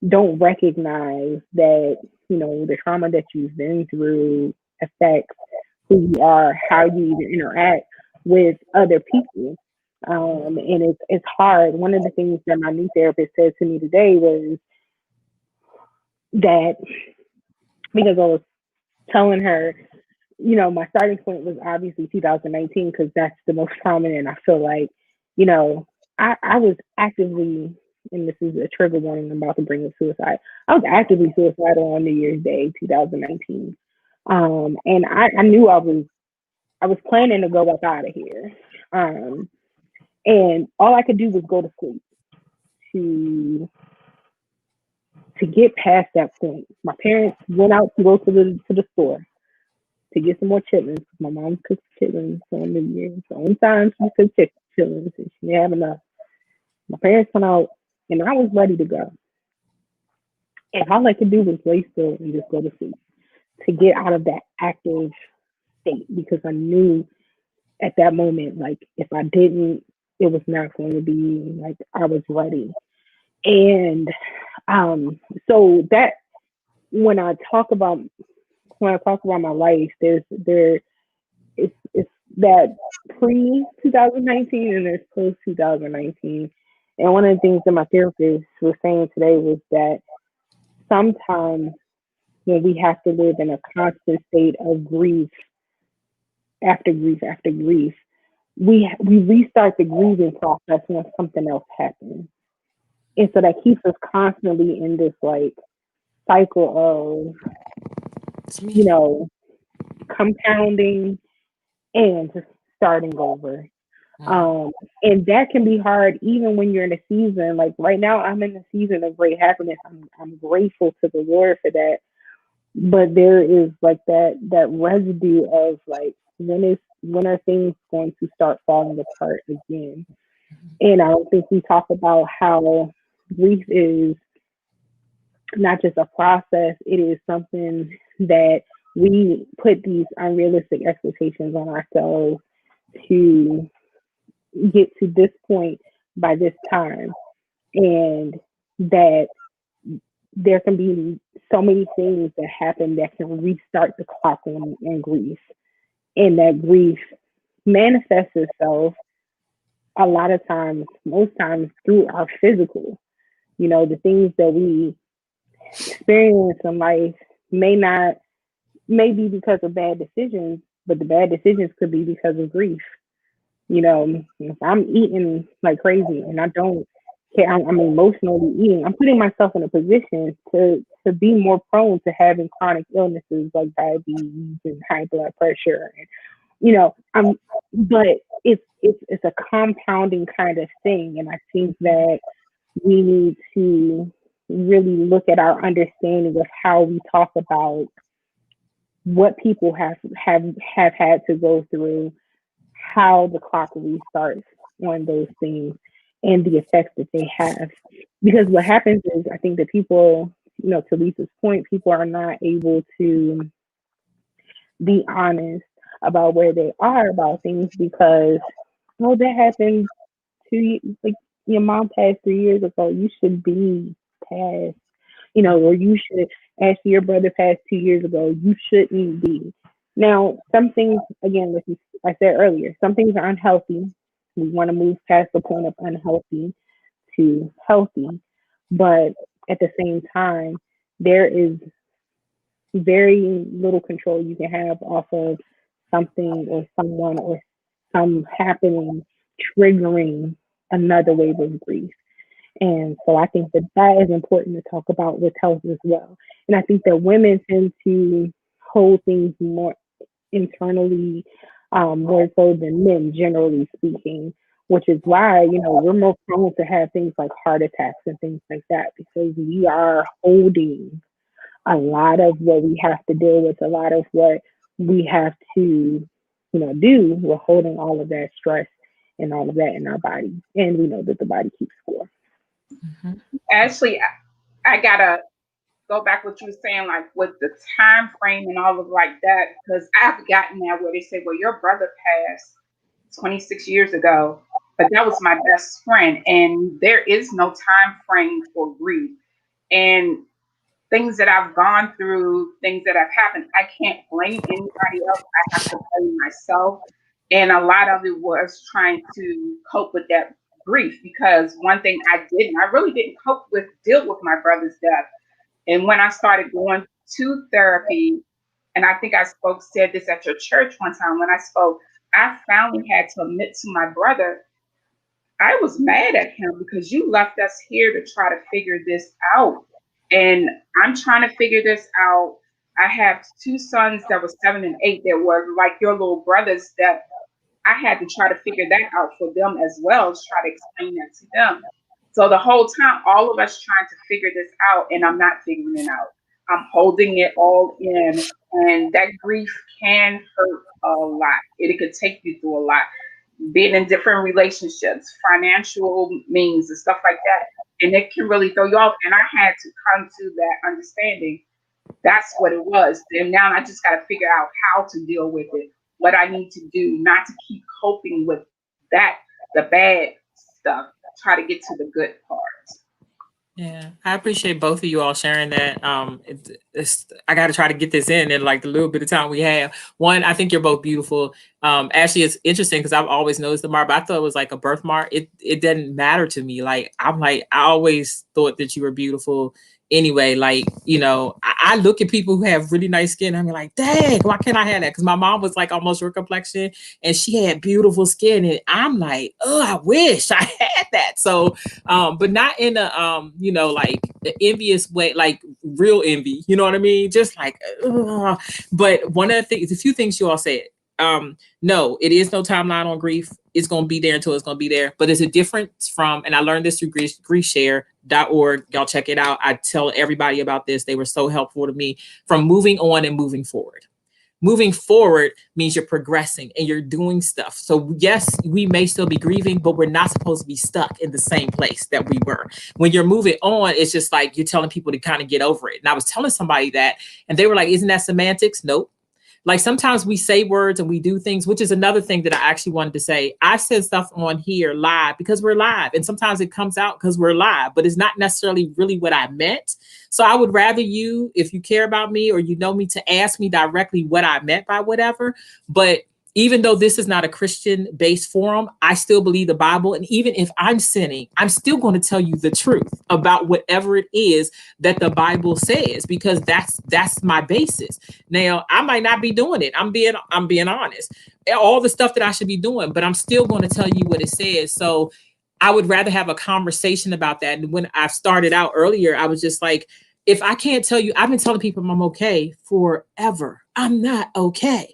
Speaker 3: don't recognize that, the trauma that you've been through affects who you are, how you even interact with other people. And it's hard. One of the things that my new therapist said to me today was that, because I was telling her, my starting point was obviously 2019 because that's the most prominent. I feel like, I was actively, and this is a trigger warning, I'm about to bring up suicide. I was actively suicidal on New Year's Day, 2019. And I knew I was planning to go back out of here. And all I could do was go to sleep to get past that point. My parents went out to go to the store to get some more chitlins. My mom cooked chitlins on New Year's. The only time she cooked chitlins and she didn't have enough. My parents went out and I was ready to go. And all I could do was lay still and just go to sleep to get out of that active state because I knew at that moment, like, if I didn't, it was not going to be like I was ready. And so that when I talk about my life, it's that pre 2019 and there's post 2019. And one of the things that my therapist was saying today was that sometimes when we have to live in a constant state of grief after grief after grief, we restart the grieving process when something else happens. And so that keeps us constantly in this like cycle of, compounding and just starting over. And that can be hard even when you're in a season. Like right now, I'm in a season of great happiness. I'm grateful to the Lord for that. But there is like that residue of like, when are things going to start falling apart again? And I don't think we talk about how grief is not just a process, it is something that we put these unrealistic expectations on ourselves to get to this point by this time. And that there can be so many things that happen that can restart the clock on grief. And that grief manifests itself a lot of times, most times through our physical. The things that we experience in life may be because of bad decisions, but the bad decisions could be because of grief. You know, if I'm eating like crazy and I don't care, I'm emotionally eating, I'm putting myself in a position to be more prone to having chronic illnesses like diabetes and high blood pressure. And, you know, but it's a compounding kind of thing. And I think that we need to really look at our understanding of how we talk about what people have had to go through, how the clock restarts on those things, and the effects that they have. Because what happens is, I think that people, you know, to Lisa's point, people are not able to be honest about where they are about things because, oh, that happened 2 years, like your mom passed 3 years ago. You should be past, you know, or you should, after your brother passed 2 years ago, you shouldn't be. Now, some things, again, like I said earlier, some things are unhealthy. We want to move past the point of unhealthy to healthy. But at the same time, there is very little control you can have off of something or someone or some happening triggering another wave of grief. And so I think that that is important to talk about with health as well. And I think that women tend to hold things more internally, more so than men, generally speaking, which is why, you know, we're more prone to have things like heart attacks and things like that because we are holding a lot of what we have to deal with, a lot of what we have to, you know, do. We're holding all of that stress and all of that in our body. And we know that the body keeps score.
Speaker 1: Mm-hmm.
Speaker 2: Ashley, I gotta go back what you were saying, like with the time frame and all of like that, because I've gotten that where they say, well, your brother passed 26 years ago, but that was my best friend. And there is no time frame for grief. And things that I've gone through, things that have happened, I can't blame anybody else. I have to blame myself. And a lot of it was trying to cope with that grief because one thing I really didn't deal with my brother's death. And when I started going to therapy, and I think said this at your church one time when I spoke, I finally had to admit to my brother, I was mad at him because you left us here to try to figure this out. And I'm trying to figure this out. I have two sons that were 7 and 8 that were like your little brothers that I had to try to figure that out for them as well, to try to explain that to them. So the whole time, all of us trying to figure this out, and I'm not figuring it out. I'm holding it all in, and that grief can hurt a lot. It could take you through a lot. Being in different relationships, financial means, and stuff like that, and it can really throw you off. And I had to come to that understanding. That's what it was. And now I just got to figure out how to deal with it, what I need to do, not to keep coping with that, the bad stuff, try to get to the good parts.
Speaker 1: Yeah, I appreciate both of you all sharing that. I got to try to get this in like the little bit of time we have. One, I think you're both beautiful. Actually, it's interesting because I've always noticed the mark, but I thought it was like a birthmark. It didn't matter to me. Like I always thought that you were beautiful anyway. Like, you know, I look at people who have really nice skin. I'm like, dang, why can't I have that? Because my mom was like almost your complexion and she had beautiful skin. And I'm like, oh, I wish I had that. So, but not in a, you know, like the envious way, like real envy, you know what I mean? Just like, ugh. But one of the things, a few things you all said, no, it is no timeline on grief. It's going to be there until it's going to be there. But there's a difference from, and I learned this through griefshare.org. Y'all check it out. I tell everybody about this. They were so helpful to me, from moving on and moving forward. Moving forward means you're progressing and you're doing stuff. So yes, we may still be grieving, but we're not supposed to be stuck in the same place that we were. When you're moving on, it's just like you're telling people to kind of get over it. And I was telling somebody that, and they were like, isn't that semantics? Nope. Like sometimes we say words and we do things, which is another thing that I actually wanted to say. I said stuff on here live because we're live, and sometimes it comes out because we're live, but it's not necessarily really what I meant. So I would rather you, if you care about me or you know me, to ask me directly what I meant by whatever. But even though this is not a Christian based forum, I still believe the Bible. And even if I'm sinning, I'm still going to tell you the truth about whatever it is that the Bible says, because that's my basis. Now, I might not be doing it. I'm being honest. All the stuff that I should be doing, but I'm still going to tell you what it says. So I would rather have a conversation about that. And when I started out earlier, I was just like, if I can't tell you, I've been telling people I'm okay forever. I'm not okay.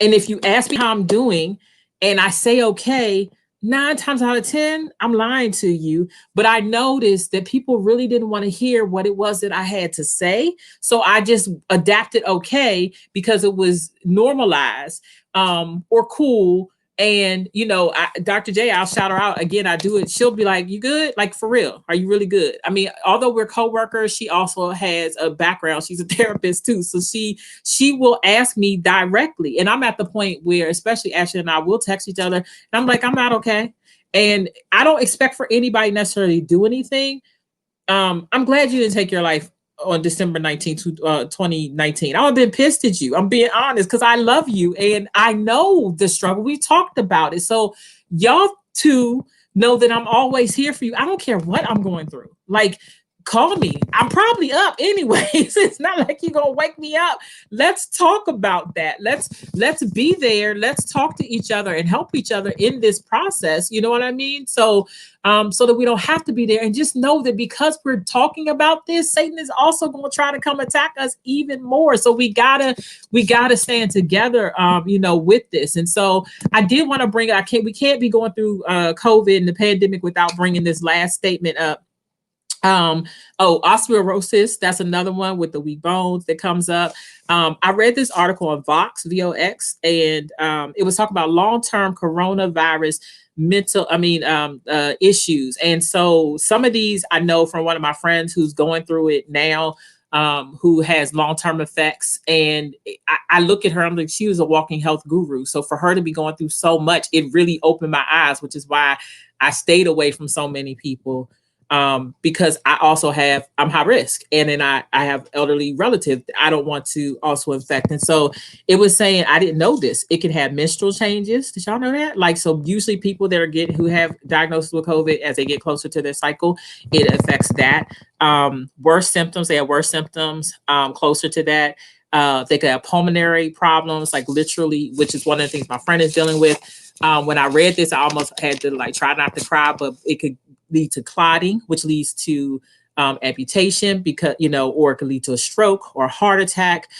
Speaker 1: And if you ask me how I'm doing and I say okay, 9 times out of 10, I'm lying to you. But I noticed that people really didn't want to hear what it was that I had to say. So I just adapted okay because it was normalized or cool. And, Dr. J, I'll shout her out again. I do it. She'll be like, you good? Like, for real? Are you really good? I mean, although we're coworkers, she also has a background. She's a therapist too. So she will ask me directly. And I'm at the point where, especially Ashley and I will text each other. And I'm like, I'm not okay. And I don't expect for anybody necessarily to do anything. I'm glad you didn't take your life on December 19th, 2019. I would have been pissed at you. I'm being honest because I love you and I know the struggle. We talked about it. So y'all two know that I'm always here for you. I don't care what I'm going through. Like, call me. I'm probably up anyways. It's not like you're gonna wake me up. Let's talk about that. Let's be there. Let's talk to each other and help each other in this process. You know what I mean? So so that we don't have to be there, and just know that because we're talking about this, Satan is also going to try to come attack us even more. So we gotta stand together, with this. And so I did want to bring. We can't be going through COVID and the pandemic without bringing this last statement up. Osteoporosis, that's another one with the weak bones that comes up. I read this article on Vox, VOX, and it was talking about long-term coronavirus issues. And so some of these I know from one of my friends who's going through it now, who has long-term effects. And I look at her, I'm like, she was a walking health guru. So for her to be going through so much, it really opened my eyes, which is why I stayed away from so many people. Because I'm high risk, and then I have elderly relatives I don't want to also infect. And so it was saying, I didn't know this, it can have menstrual changes. Did y'all know that? Like, so usually people that who have diagnosis with COVID, as they get closer to their cycle, it affects that. Worse symptoms, they have worse symptoms, closer to that. They could have pulmonary problems, like literally, which is one of the things my friend is dealing with. When I read this, I almost had to try not to cry, but it could lead to clotting, which leads to amputation, because, or it could lead to a stroke or a heart attack.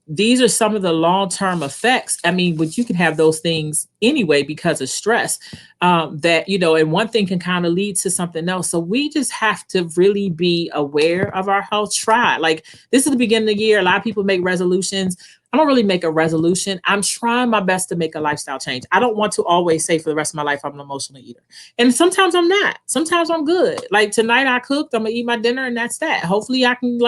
Speaker 1: These are some of the long-term effects. I mean, but you can have those things anyway because of stress, and one thing can kind of lead to something else. So we just have to really be aware of our health. Like, this is the beginning of the year. A lot of people make resolutions. I don't really make a resolution. I'm trying my best to make a lifestyle change. I don't want to always say for the rest of my life I'm an emotional eater. And sometimes I'm not. Sometimes I'm good. Like tonight I cooked, I'm gonna eat my dinner and that's that. Hopefully I can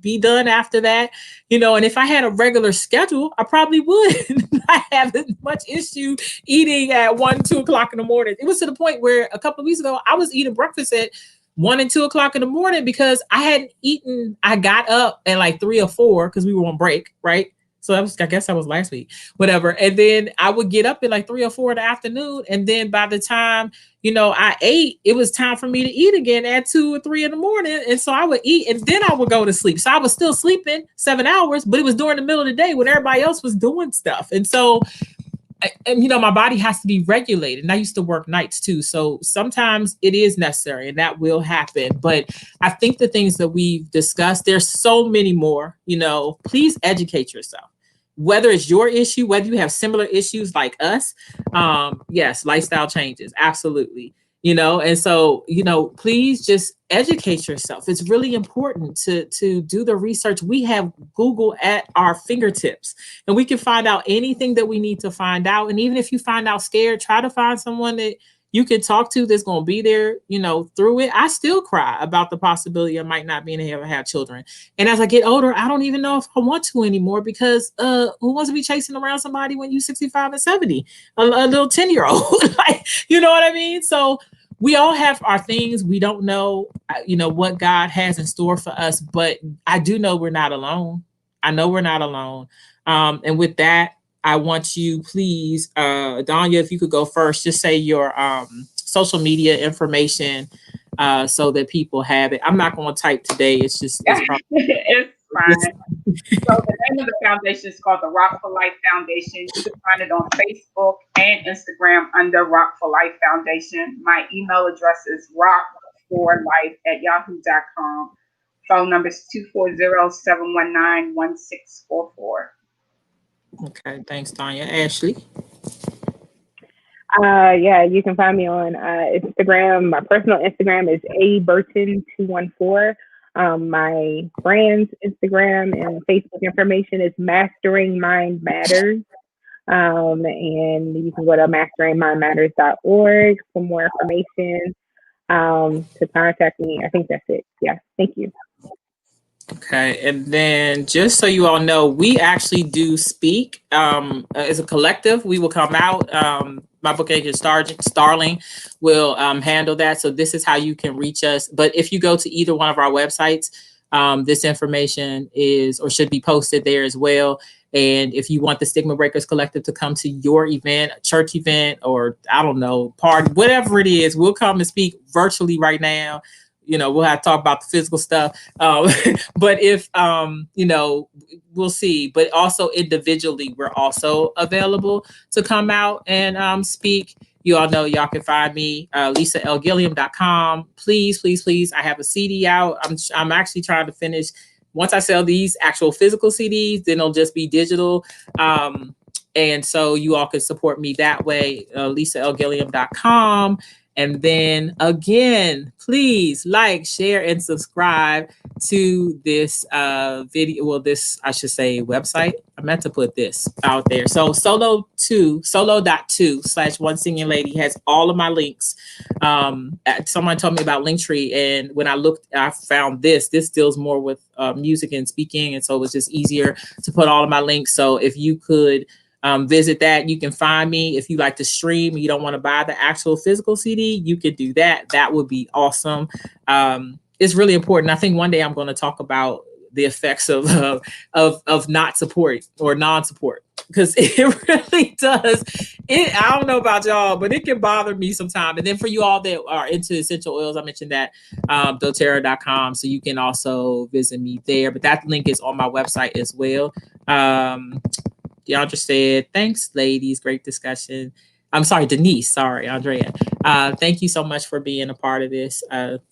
Speaker 1: be done after that. And if I had a regular schedule, I probably would not have as much issue eating at 1, 2 o'clock in the morning. It was to the point where a couple of weeks ago, I was eating breakfast at 1 and 2 o'clock in the morning because I hadn't eaten. I got up at 3 or 4 because we were on break, right? So I guess that was last week, whatever. And then I would get up at 3 or 4 in the afternoon. And then by the time, I ate, it was time for me to eat again at 2 or 3 in the morning. And so I would eat and then I would go to sleep. So I was still sleeping 7 hours, but it was during the middle of the day when everybody else was doing stuff. And so, my body has to be regulated. And I used to work nights too. So sometimes it is necessary and that will happen. But I think the things that we've discussed, there's so many more, please educate yourself. Whether it's your issue, whether you have similar issues like us, yes, lifestyle changes, absolutely. And so, please just educate yourself. It's really important to do the research. We have Google at our fingertips and we can find out anything that we need to find out. And even if you find out scared, try to find someone that you can talk to that's going to be there, through it. I still cry about the possibility of might not being able to have children. And as I get older, I don't even know if I want to anymore because who wants to be chasing around somebody when you're 65 and 70, a little 10-year-old, you know what I mean? So we all have our things. We don't know, what God has in store for us, but I do know we're not alone. I know we're not alone. And with that, I want you, please, Danya, if you could go first, just say your social media information so that people have it. I'm not going to type today. It's probably
Speaker 2: It's fine. So the name of the foundation is called the Rock for Life Foundation. You can find it on Facebook and Instagram under Rock for Life Foundation. My email address is rockforlife@yahoo.com. Phone number is 240-719-1644.
Speaker 1: okay. Thanks, Danya. Ashley.
Speaker 3: Yeah, you can find me on Instagram. My personal Instagram is aburton214. My brand's Instagram and Facebook information is Mastering Mind Matters. And you can go to masteringmindmatters.org for more information to contact me. I think that's it. Yeah, thank you.
Speaker 1: Okay, and then just so you all know, we actually do speak as a collective. We will come out. My book agent Starling will handle that. So this is how you can reach us. But if you go to either one of our websites, this information is or should be posted there as well. And if you want the Stigma Breakers Collective to come to your event, a church event, or I don't know, party, whatever it is, we'll come and speak virtually right now. You know, we'll have to talk about the physical stuff. But if, you know, we'll see. But also individually, we're also available to come out and speak. You all know y'all can find me, LisaLGilliam.com. Please, please, please. I have a CD out. I'm actually trying to finish. Once I sell these actual physical CDs, then it'll just be digital. And so you all can support me that way, LisaLGilliam.com. And then again, please like, share, and subscribe to this video. Well, this, I should say, website. I meant to put this out there. So solo.2/one singing lady has all of my links. Someone told me about Linktree, and when I looked, I found this. This deals more with music and speaking. And so it was just easier to put all of my links. So if you could visit that, you can find me. If you like to stream, you don't want to buy the actual physical CD, you could do that. That would be awesome. It's really important. I think one day I'm going to talk about the effects of not support or non-support, because it really does. I don't know about y'all, but it can bother me sometimes. And then for you all that are into essential oils, I mentioned that doTERRA.com, so you can also visit me there. But that link is on my website as well. Deandra said, thanks, ladies. Great discussion. I'm sorry, Denise. Sorry, Andrea. Thank you so much for being a part of this,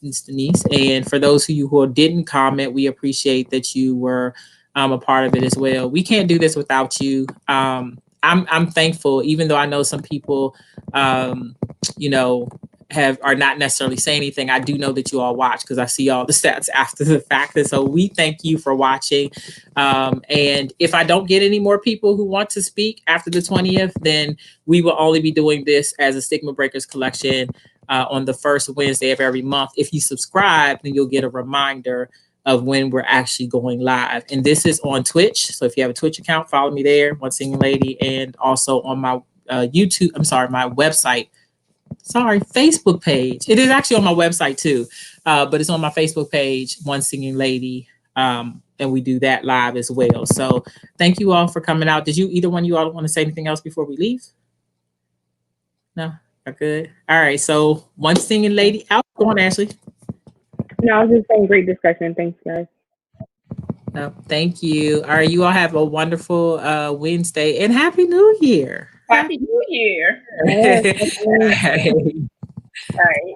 Speaker 1: Ms. Denise. And for those of you who didn't comment, we appreciate that you were a part of it as well. We can't do this without you. I'm thankful, even though I know some people, you know, are not necessarily saying anything. I do know that you all watch because I see all the stats after the fact. And so we thank you for watching. And if I don't get any more people who want to speak after the 20th, then we will only be doing this as a Stigma Breakers collection on the first Wednesday of every month. If you subscribe, then you'll get a reminder of when we're actually going live. And this is on Twitch. So if you have a Twitch account, follow me there, One Singing Lady, and also on my my website. Facebook page. It is actually on my website too, but it's on my Facebook page, One Singing Lady, and we do that live as well. So thank you all for coming out. Did either one of you all want to say anything else before we leave? No? Are good? All right, so One Singing Lady out. Go on, Ashley.
Speaker 3: No, I was just saying, great discussion. Thanks, guys.
Speaker 1: No, thank you. All right, you all have a wonderful Wednesday and Happy New Year.
Speaker 2: Happy New Year.
Speaker 3: Yes.
Speaker 1: All right.
Speaker 2: All right.